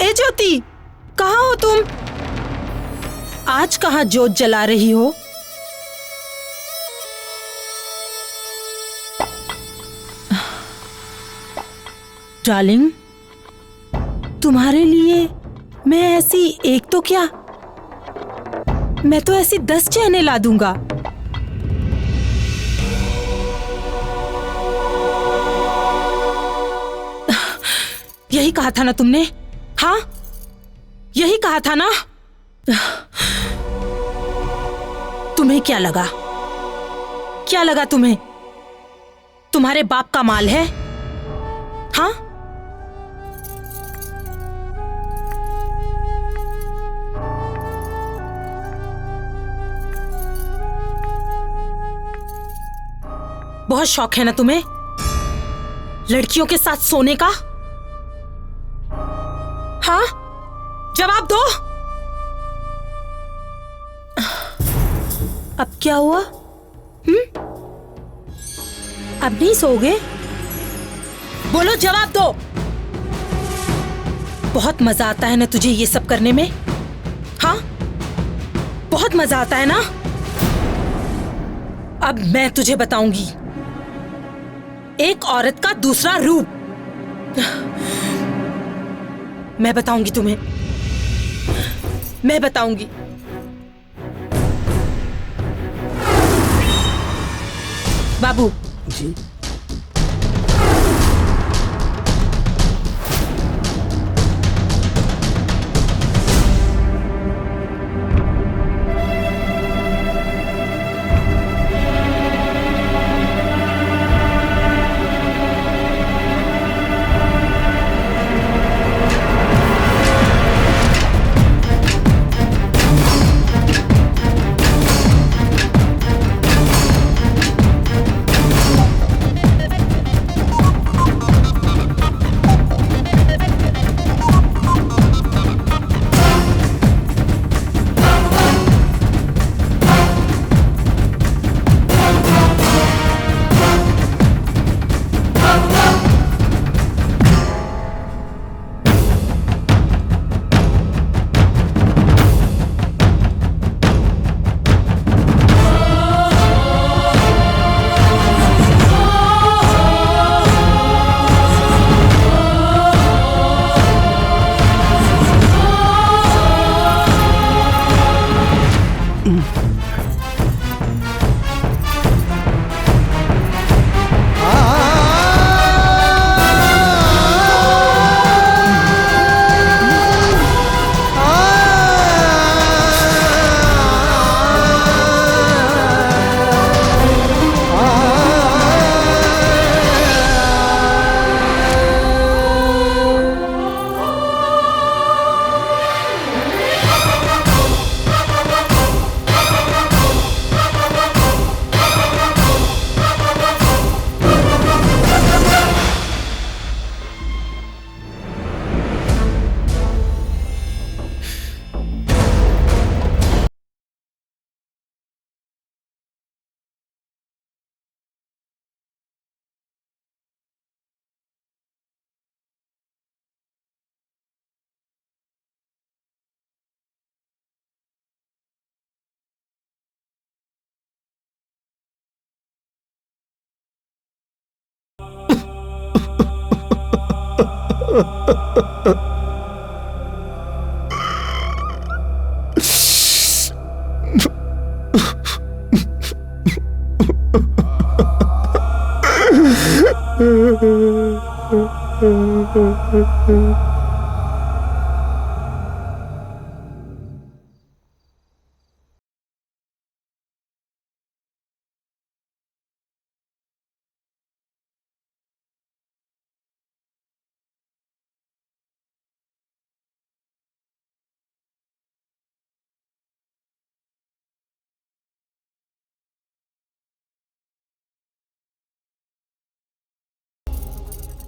ए ज्योति, कहाँ हो तुम? आज कहाँ जोत जला रही हो? डार्लिंग, तुम्हारे लिए मैं ऐसी एक तो क्या, मैं तो ऐसी 10 चैने ला दूंगा। यही कहा था ना तुमने? हाँ, यही कहा था ना? तुम्हें क्या लगा? क्या लगा तुम्हें? तुम्हारे बाप का माल है? हाँ? बहुत शौक है ना तुम्हें लड़कियों के साथ सोने का? हाँ, जवाब दो। अब क्या हुआ? अब नहीं सोओगे? बोलो, जवाब दो। बहुत मजा आता है ना तुझे ये सब करने में? हाँ, बहुत मजा आता है ना? अब मैं तुझे बताऊंगी एक औरत का दूसरा रूप। मैं बताऊंगी तुम्हें, मैं बताऊंगी। बाबू जी।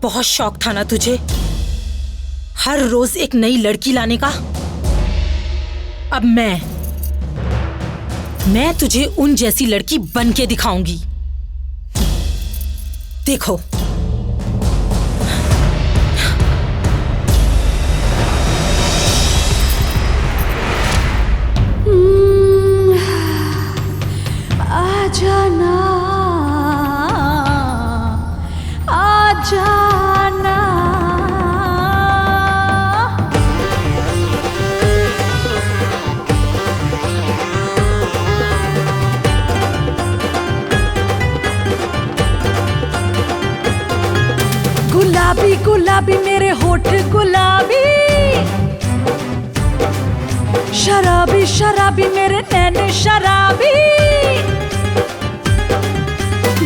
बहुत शौक था ना तुझे हर रोज एक नई लड़की लाने का। अब मैं तुझे उन जैसी लड़की बन के दिखाऊंगी। देखो आ जाना आ जाना। गुलाबी गुलाबी मेरे होठ गुलाबी, शराबी शराबी मेरे नैन शराबी।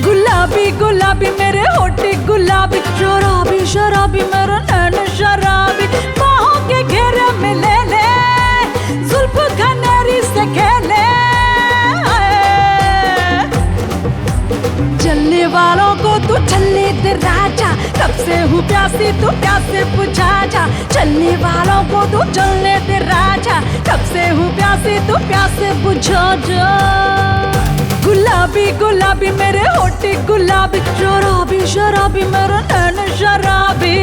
गुलाबी गुलाबी मेरे होठ गुलाबी, शराबी शराबी मेरे नैन शराबी। बाहों के घेरे में ले ले, जुल्फ घनेरी से खेले। जलने वालों को तू छल्ले दे राजा, कब से हूँ प्यासी तू प्यासे बुझा जा। चलने वालों को तू चलने दे राजा, कब से हूँ प्यासी तू प्यासे बुझा जा। गुलाबी गुलाबी मेरे होठ गुलाबी, शराबी शराबी मेरे नैन शराबी।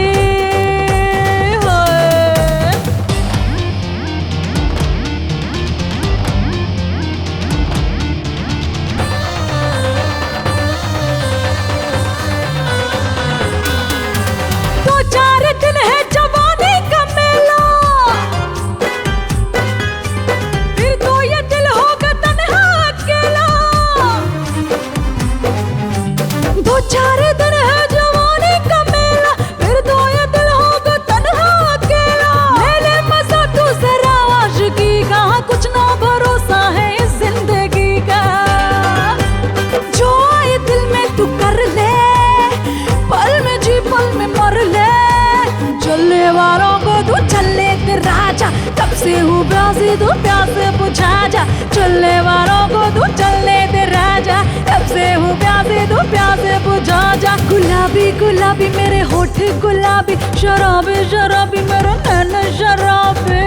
दो चार दिन है जवानी का मेला, फिर तो ये दिल होगा तन्हा अकेला। दो चार दिन है जवानी का मेला, फिर तो ये दिल होगा तन्हा अकेला। ले ले मजा तू जरा आशिकी का, कुछ ना भरोसा है इस जिंदगी का। जो आए दिल में तू कर ले, पल में जी पल में मर ले। चलने वालों को तू चलने दे राजा, कब से हूँ प्यासी तू प्यासे बुझा जा। चलने वालों को तू चलने दे राजा, कब से हूँ प्यासी तू प्यासे बुझा जा। गुलाबी गुलाबी मेरे होठ गुलाबी, शराबी शराबी मेरे नैन शराबी।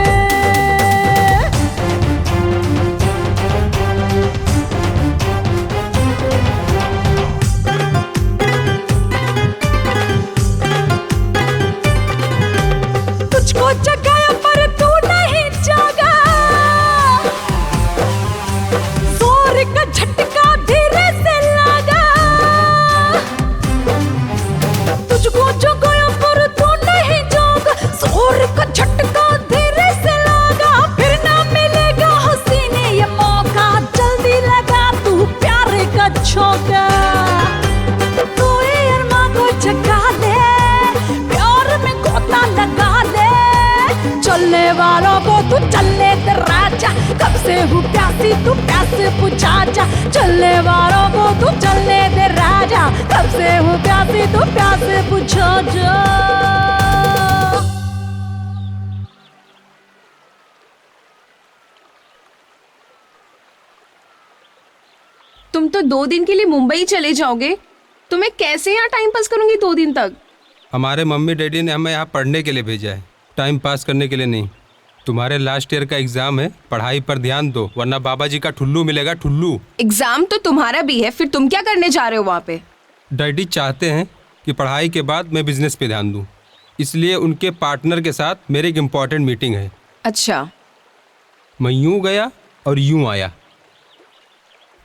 तुझको जगाया पर तू नहीं जागा, जोर का झटका धीरे से लगा। तुझको जगाया पर तू नहीं जागा, जोर का झटका धीरे से लगा। फिर ना मिलेगा हसीने ये मौका, जल्दी लगा तू प्यारे का झोंका। तू ये अरमा को जगा ले, प्यार में गोता लगा ले। चलने वालों को तू चलने दे राजा, कब से हूँ प्यासी तू प्यासे बुझा जा। चलने वालों को तू चलने दे राजा, कब से हूँ प्यासी तू प्यासे बुझा जा। तुम तो 2 दिन के लिए मुंबई चले जाओगे, तो मैं कैसे यहाँ टाइम पास करूंगी 2 दिन तक? हमारे मम्मी डैडी ने हमें यहाँ पढ़ने के लिए भेजा है, टाइम पास करने के लिए नहीं। तुम्हारे लास्ट ईयर का एग्जाम है, पढ़ाई पर ध्यान दो, वरना बाबा जी का ठुल्लू मिलेगा ठुल्लू। एग्जाम तो तुम्हारा भी है, फिर तुम क्या करने जा रहे हो वहाँ पे? डैडी चाहते हैं कि पढ़ाई के बाद मैं बिजनेस पे ध्यान दूँ, इसलिए उनके पार्टनर के साथ मेरी एक इम्पॉर्टेंट मीटिंग है। अच्छा। मैं यूँ गया और यूँ आया।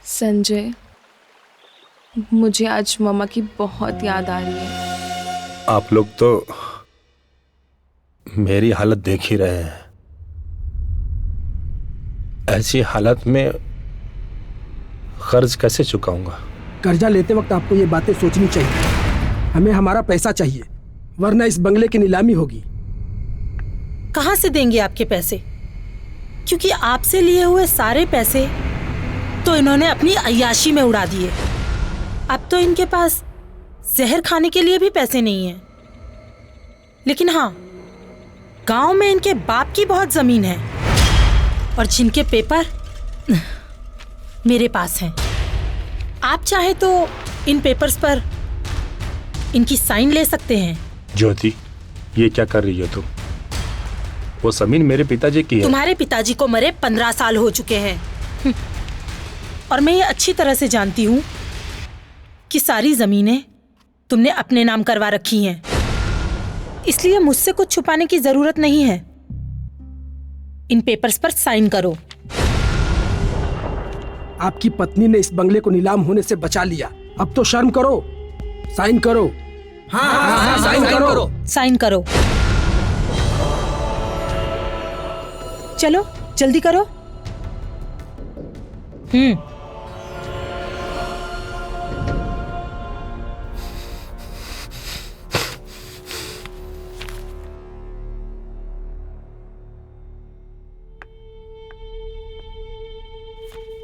संजय, मुझे आज मम्मा की बहुत याद आ रही है। आप लोग तो मेरी हालत देख ही रहे हैं। ऐसी हालत में कर्ज कैसे चुकाऊंगा? कर्जा लेते वक्त आपको ये बातें सोचनी चाहिए। हमें हमारा पैसा चाहिए, वरना इस बंगले की नीलामी होगी। कहाँ से देंगे आपके पैसे? क्योंकि आपसे लिए हुए सारे पैसे तो इन्होंने अपनी अय्याशी में उड़ा दिए। अब तो इनके पास जहर खाने के लिए भी पैसे नहीं हैं। लेकिन हाँ, गांव में इनके बाप की बहुत जमीन है और जिनके पेपर मेरे पास हैं। आप चाहे तो इन पेपर्स पर इनकी साइन ले सकते हैं। ज्योति, ये क्या कर रही हो तुम? वो जमीन मेरे पिताजी की है। तुम्हारे पिताजी को मरे 15 साल हो चुके हैं और मैं ये अच्छी तरह से जानती हूँ कि सारी जमीनें तुमने अपने नाम करवा रखी हैं। इसलिए मुझसे कुछ छुपाने की जरूरत नहीं है। इन पेपर्स पर साइन करो। आपकी पत्नी ने इस बंगले को नीलाम होने से बचा लिया, अब तो शर्म करो। साइन करो। हाँ, साइन करो। साइन करो। चलो जल्दी करो।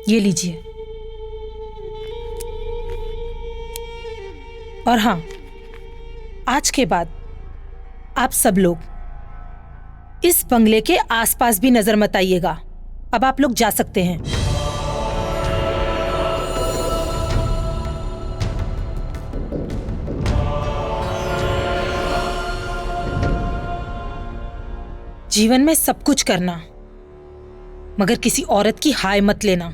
ये लीजिए। और हाँ, आज के बाद आप सब लोग इस बंगले के आसपास भी नजर मत आइएगा। अब आप लोग जा सकते हैं। जीवन में सब कुछ करना, मगर किसी औरत की हाय मत लेना।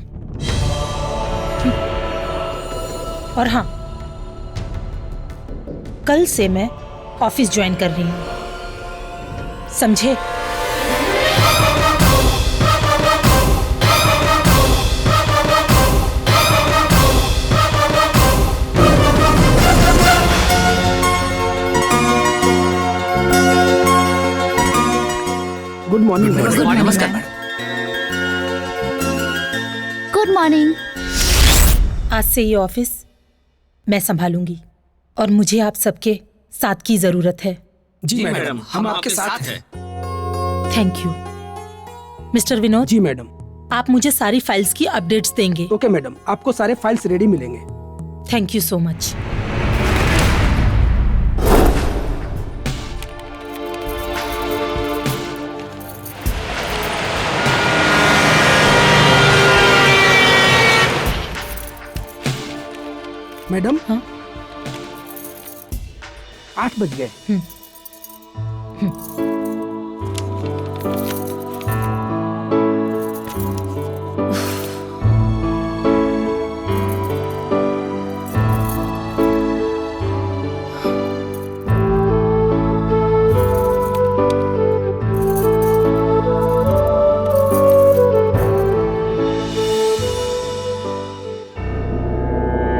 और हाँ, कल से मैं ऑफिस ज्वाइन कर रही हूं, समझे? Good morning. नमस्कार। Good morning. आज से ये ऑफिस मैं संभालूंगी और मुझे आप सबके साथ की जरूरत है। जी मैडम, हम आपके साथ हैं। Thank you. मिस्टर विनोद। जी मैडम। आप मुझे सारी फाइल्स की अपडेट्स देंगे। ओके मैडम, आपको सारे फाइल्स रेडी मिलेंगे। Thank you so much. Madam. हाँ? 8 बज गए।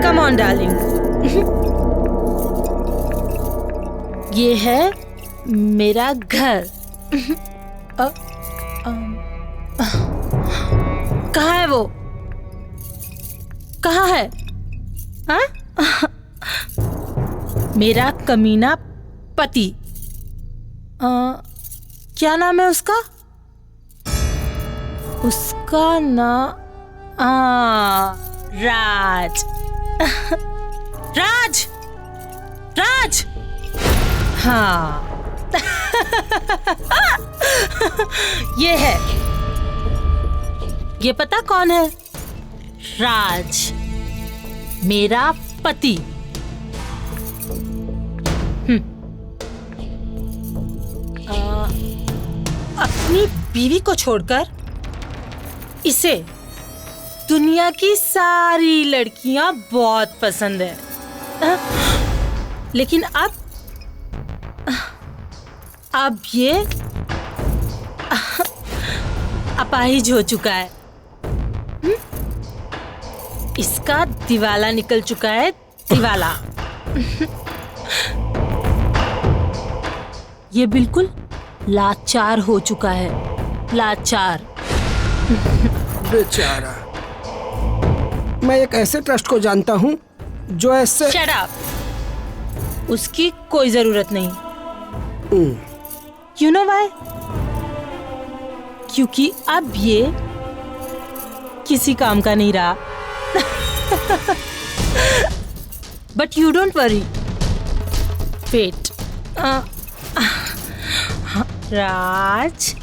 कम ऑन डार्लिंग। ये है मेरा घर। कहाँ है वो? कहाँ है? हाँ? मेरा कमीना पति। क्या नाम है उसका? उसका नाम राज। राज। राज। हाँ। ये है। ये पता कौन है? राज, मेरा पति। अपनी बीवी को छोड़कर इसे दुनिया की सारी लड़कियां बहुत पसंद है। लेकिन अब ये अपाहिज हो चुका है। इसका दिवाला निकल चुका है, दिवाला। ये बिल्कुल लाचार हो चुका है, लाचार। बेचारा। मैं एक ऐसे ट्रस्ट को जानता हूँ जो ऐसे। Shut up. उसकी कोई जरूरत नहीं। You know why? क्योंकि अब ये किसी काम का नहीं रहा। But you don't worry. Wait. Raj.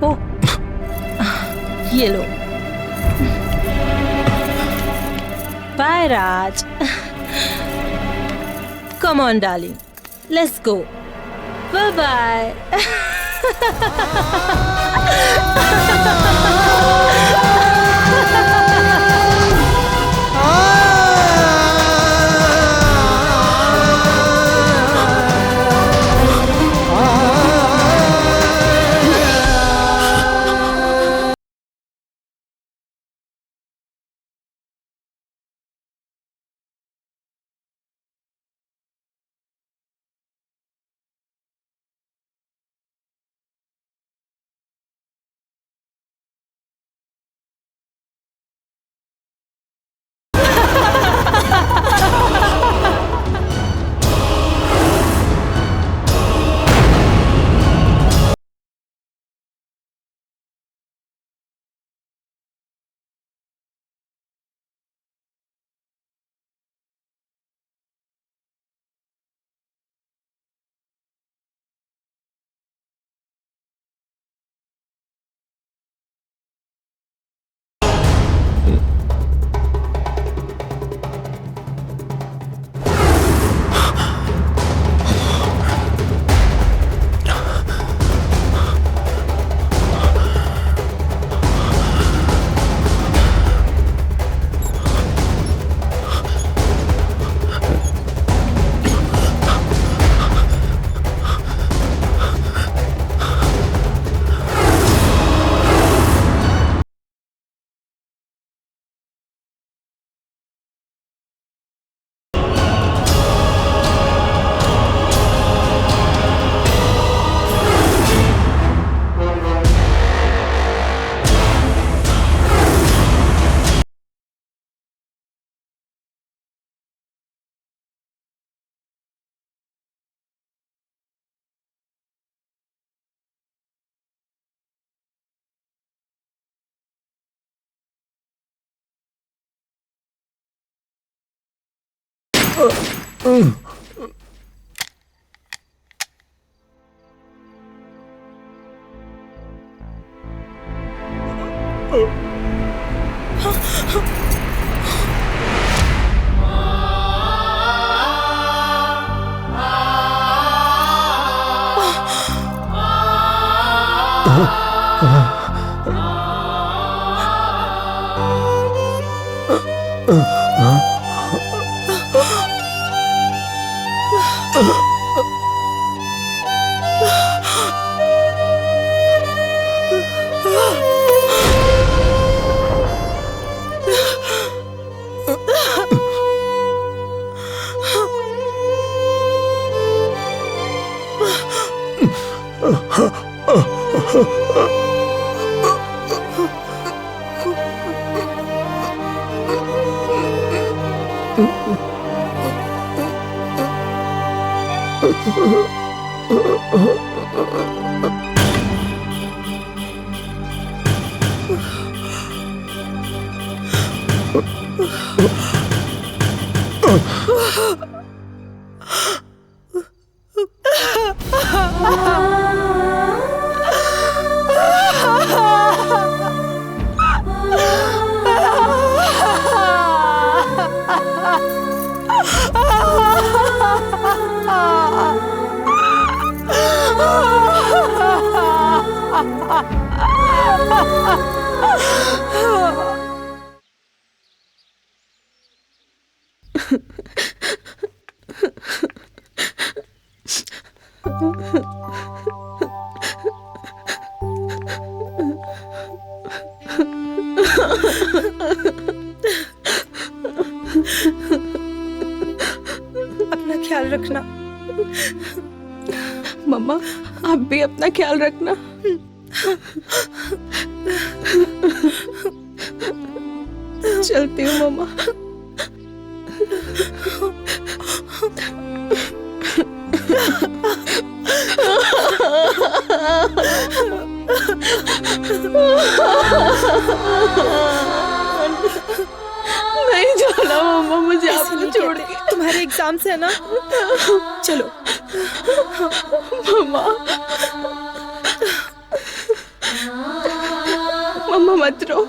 ओ, ये लो। Bye Raj. Come on darling, let's go. Bye bye. अपना ख्याल रखना। मम्मा आप भी अपना ख्याल रखना। चलती हूँ मम्मा। नहीं जाना मम्मा मुझे आपको छोड़ के। तुम्हारे एग्जाम से है ना, चलो मम्मा। मम्मा मत रो।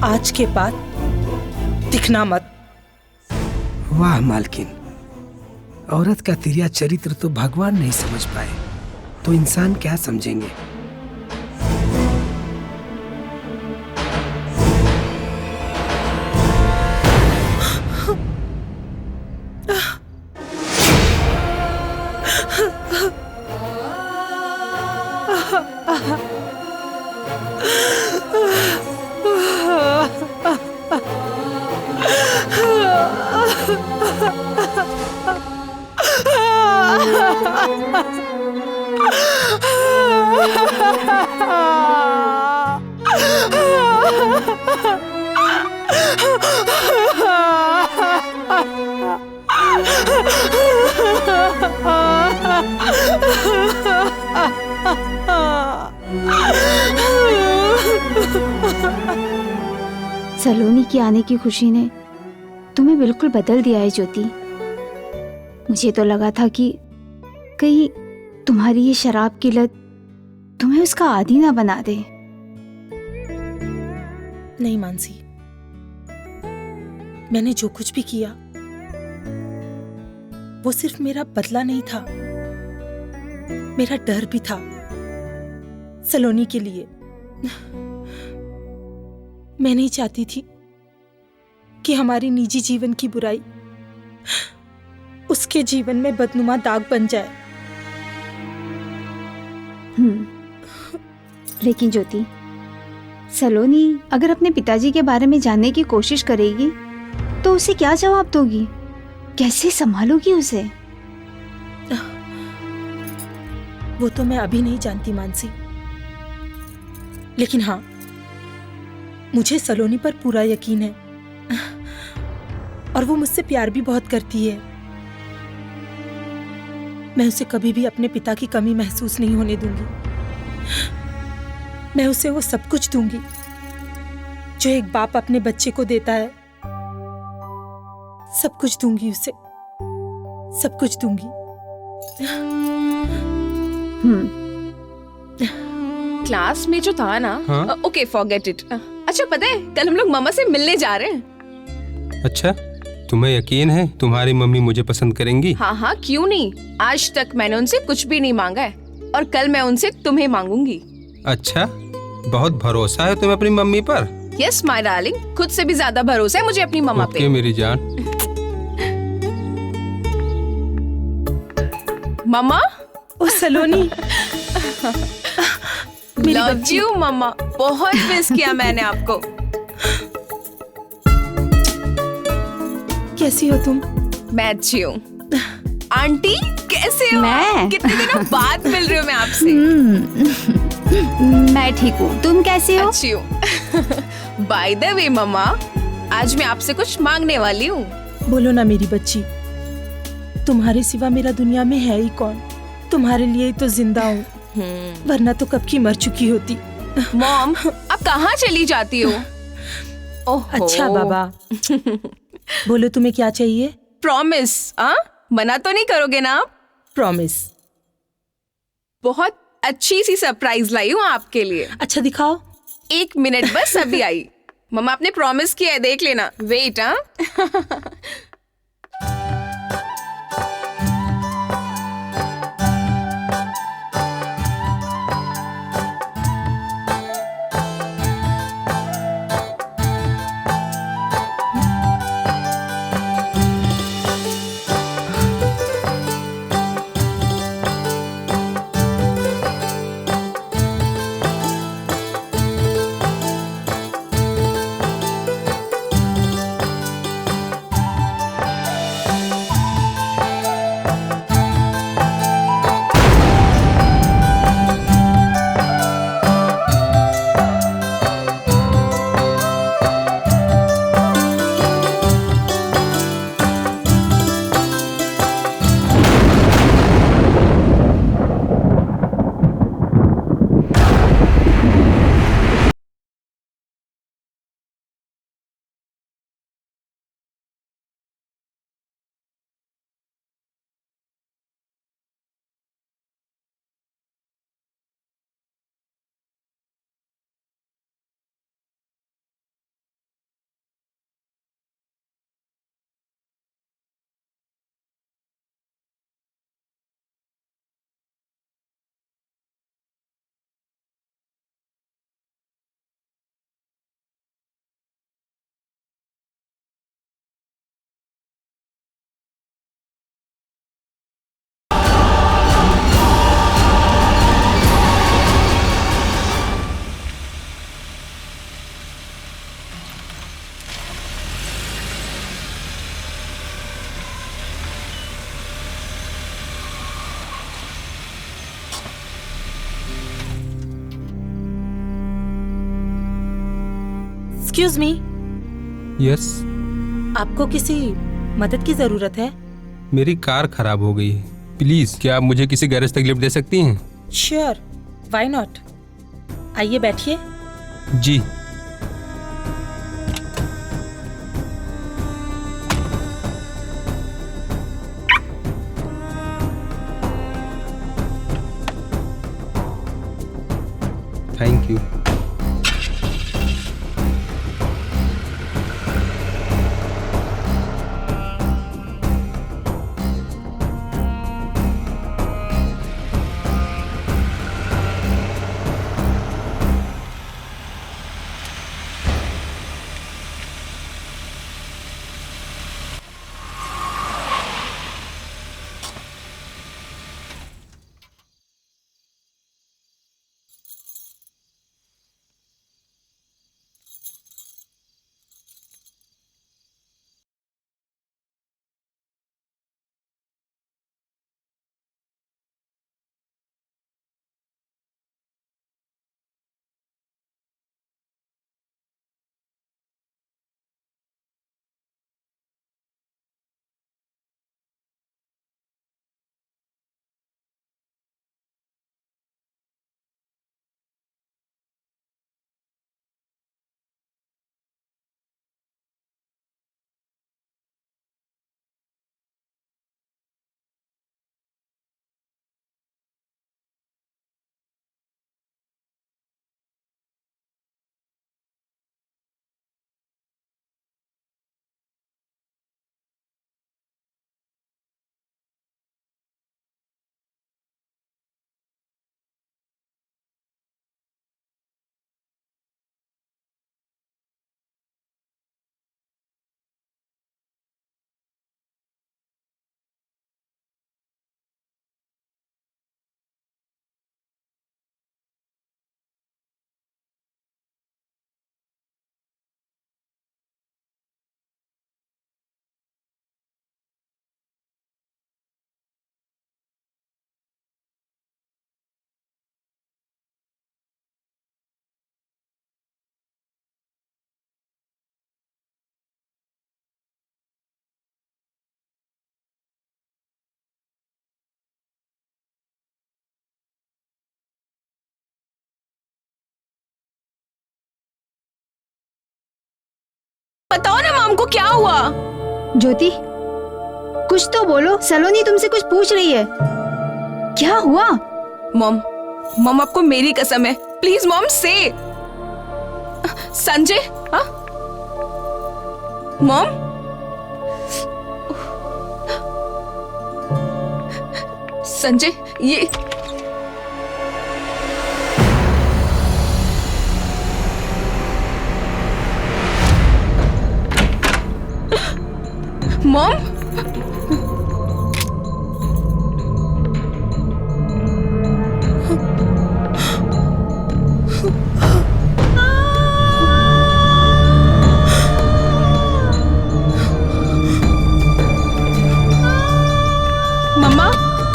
आज के बाद दिखना मत। वाह मालकिन, औरत का तिरिया चरित्र तो भगवान नहीं समझ पाए तो इंसान क्या समझेंगे। सलोनी की आने की खुशी ने तुम्हें बिल्कुल बदल दिया है ज्योति। मुझे तो लगा था कि कहीं तुम्हारी ये शराब की लत तुम्हें उसका आदी ना बना दे। नहीं मानसी, मैंने जो कुछ भी किया वो सिर्फ मेरा बदला नहीं था, मेरा डर भी था सलोनी के लिए। मैं नहीं चाहती थी कि हमारी निजी जीवन की बुराई उसके जीवन में बदनुमा दाग बन जाए। लेकिन ज्योति, सलोनी अगर अपने पिताजी के बारे में जानने की कोशिश करेगी तो उसे क्या जवाब दोगी? कैसे संभालोगी उसे? वो तो मैं अभी नहीं जानती मानसी, लेकिन हाँ, मुझे सलोनी पर पूरा यकीन है और वो मुझसे प्यार भी बहुत करती है। मैं उसे कभी भी अपने पिता की कमी महसूस नहीं होने दूंगी। मैं उसे वो सब कुछ दूंगी जो एक बाप अपने बच्चे को देता है। सब कुछ दूंगी उसे, सब कुछ दूंगी। क्लास में जो था ना, हाँ? Okay forget it. अच्छा पता है, कल हम लोग मामा से मिलने जा रहे हैं। अच्छा, तुम्हें यकीन है तुम्हारी मम्मी मुझे पसंद करेंगी? हाँ हाँ, क्यों नहीं। आज तक मैंने उनसे कुछ भी नहीं मांगा है और कल मैं उनसे तुम्हें मांगूंगी। अच्छा, बहुत भरोसा है तुम्हें अपनी मम्मी पर? यस माय डार्लिंग, खुद से भी ज्यादा भरोसा है मुझे अपनी मम्मा पे। ओके मेरी जान। मम्मा। ओ सलोनी। लव यू मम्मा, बहुत मिस किया मैंने आपको। कैसी हो तुम? मैं अच्छी हूँ। आंटी कैसे हो? मैं? कितने दिनों बाद मिल रही हूँ मैं आपसे। मैं ठीक हूँ, तुम कैसे हो? अच्छी हूँ। बाय द वे मम्मा, आज मैं आपसे कुछ मांगने वाली हूँ। बोलो ना मेरी बच्ची। तुम्हारे सिवा मेरा दुनिया में है ही कौन। तुम्हारे लिए ही तो जिंदा हूँ, वरना तो कब की मर चुकी होती। मॉम, अब कहाँ चली जाती हो? ओहो। अच्छा बाबा, बोलो तुम्हें क्या चाहिए? प्रॉमिस, मना तो नहीं करोगे ना आप? प्रॉमिस। बहुत अच्छी सी सरप्राइज लाई हूँ आपके लिए। अच्छा दिखाओ। 1 मिनट बस, अभी आई। मम्मा आपने प्रॉमिस किया है, देख लेना। वेट। Excuse me. यस। आपको किसी मदद की जरूरत है? मेरी कार खराब हो गई है, प्लीज क्या आप मुझे किसी गैरेज तक लिफ्ट दे सकती हैं? Sure, why not. आइए बैठिए। जी। Thank you. क्या हुआ? ज्योति, कुछ तो बोलो। सलोनी तुमसे कुछ पूछ रही है। क्या हुआ? मॉम आपको मेरी कसम है, प्लीज मॉम से। संजय, हाँ मॉम, संजय ये mom,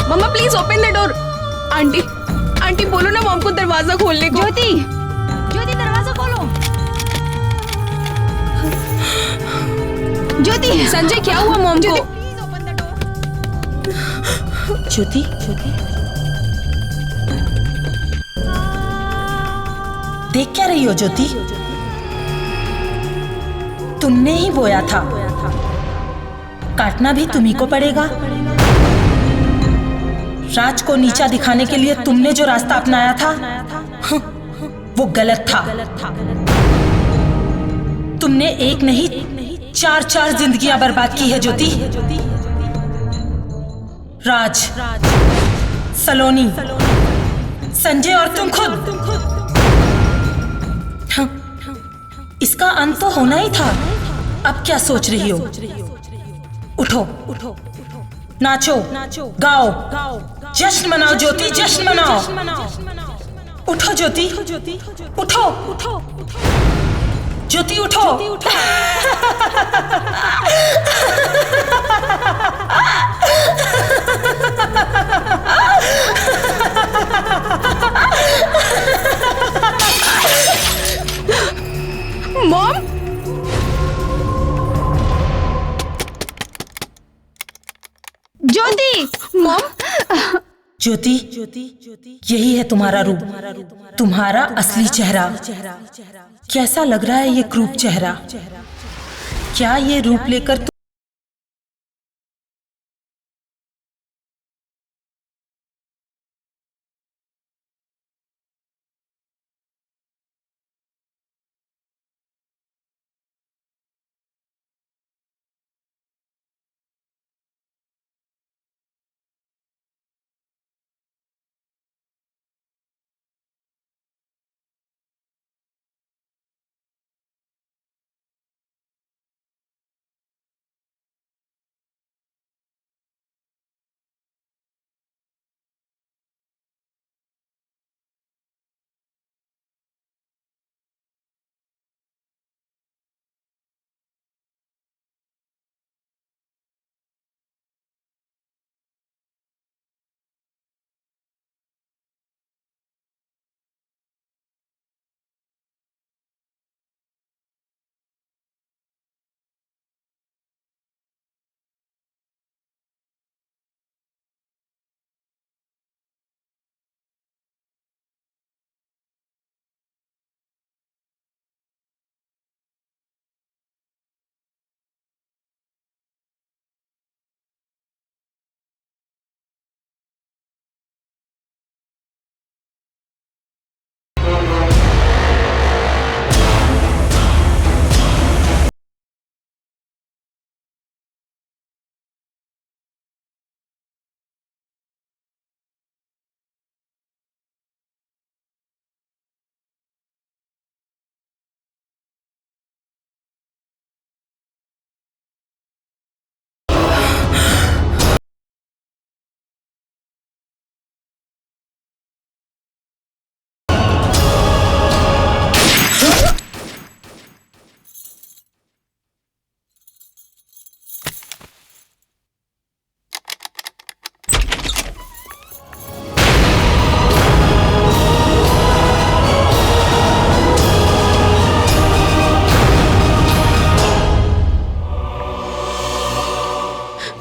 mamma please open the door. Aunty बोलो ना मॉम को दरवाजा खोलने को। ज्योति दरवाजा खोलो। ज्योति, संजय क्या हुआ मॉम को? ज्योति, देख क्या रही हो ज्योति? तुमने ही बोया था, काटना भी तुम्ही को पड़ेगा। राज को नीचा दिखाने के लिए तुमने जो रास्ता अपनाया था वो गलत था। तुमने एक नहीं चार जिंदगियां बर्बाद की है ज्योति। राज, सलोनी, संजय और तुम खुद। इसका अंत तो होना ही था। अब क्या सोच रही हो? उठो, नाचो, गाओ, जश्न मनाओ ज्योति, जश्न मनाओ। उठो ज्योति, उठो ज्योति, उठो। मॉम, ज्योति, मॉम, ज्योति, यही है तुम्हारा रूप, तुम्हारा असली चेहरा। कैसा लग रहा है ये क्रूप चेहरा? क्या ये रूप लेकर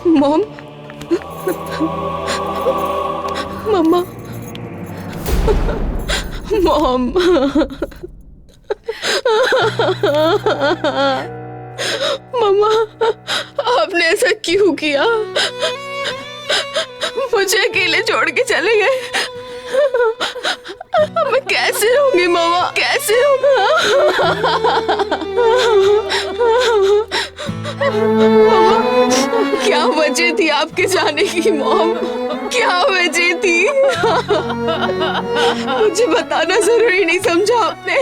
मॉम, मम्मा, मॉम, मामा, आपने ऐसा क्यों किया? मुझे अकेले छोड़ के चले गए। मैं कैसे रहूंगी मामा, कैसे मामा, क्या वजह थी आपके जाने की मॉम? क्या वजह थी? मुझे बताना जरूरी नहीं समझा आपने?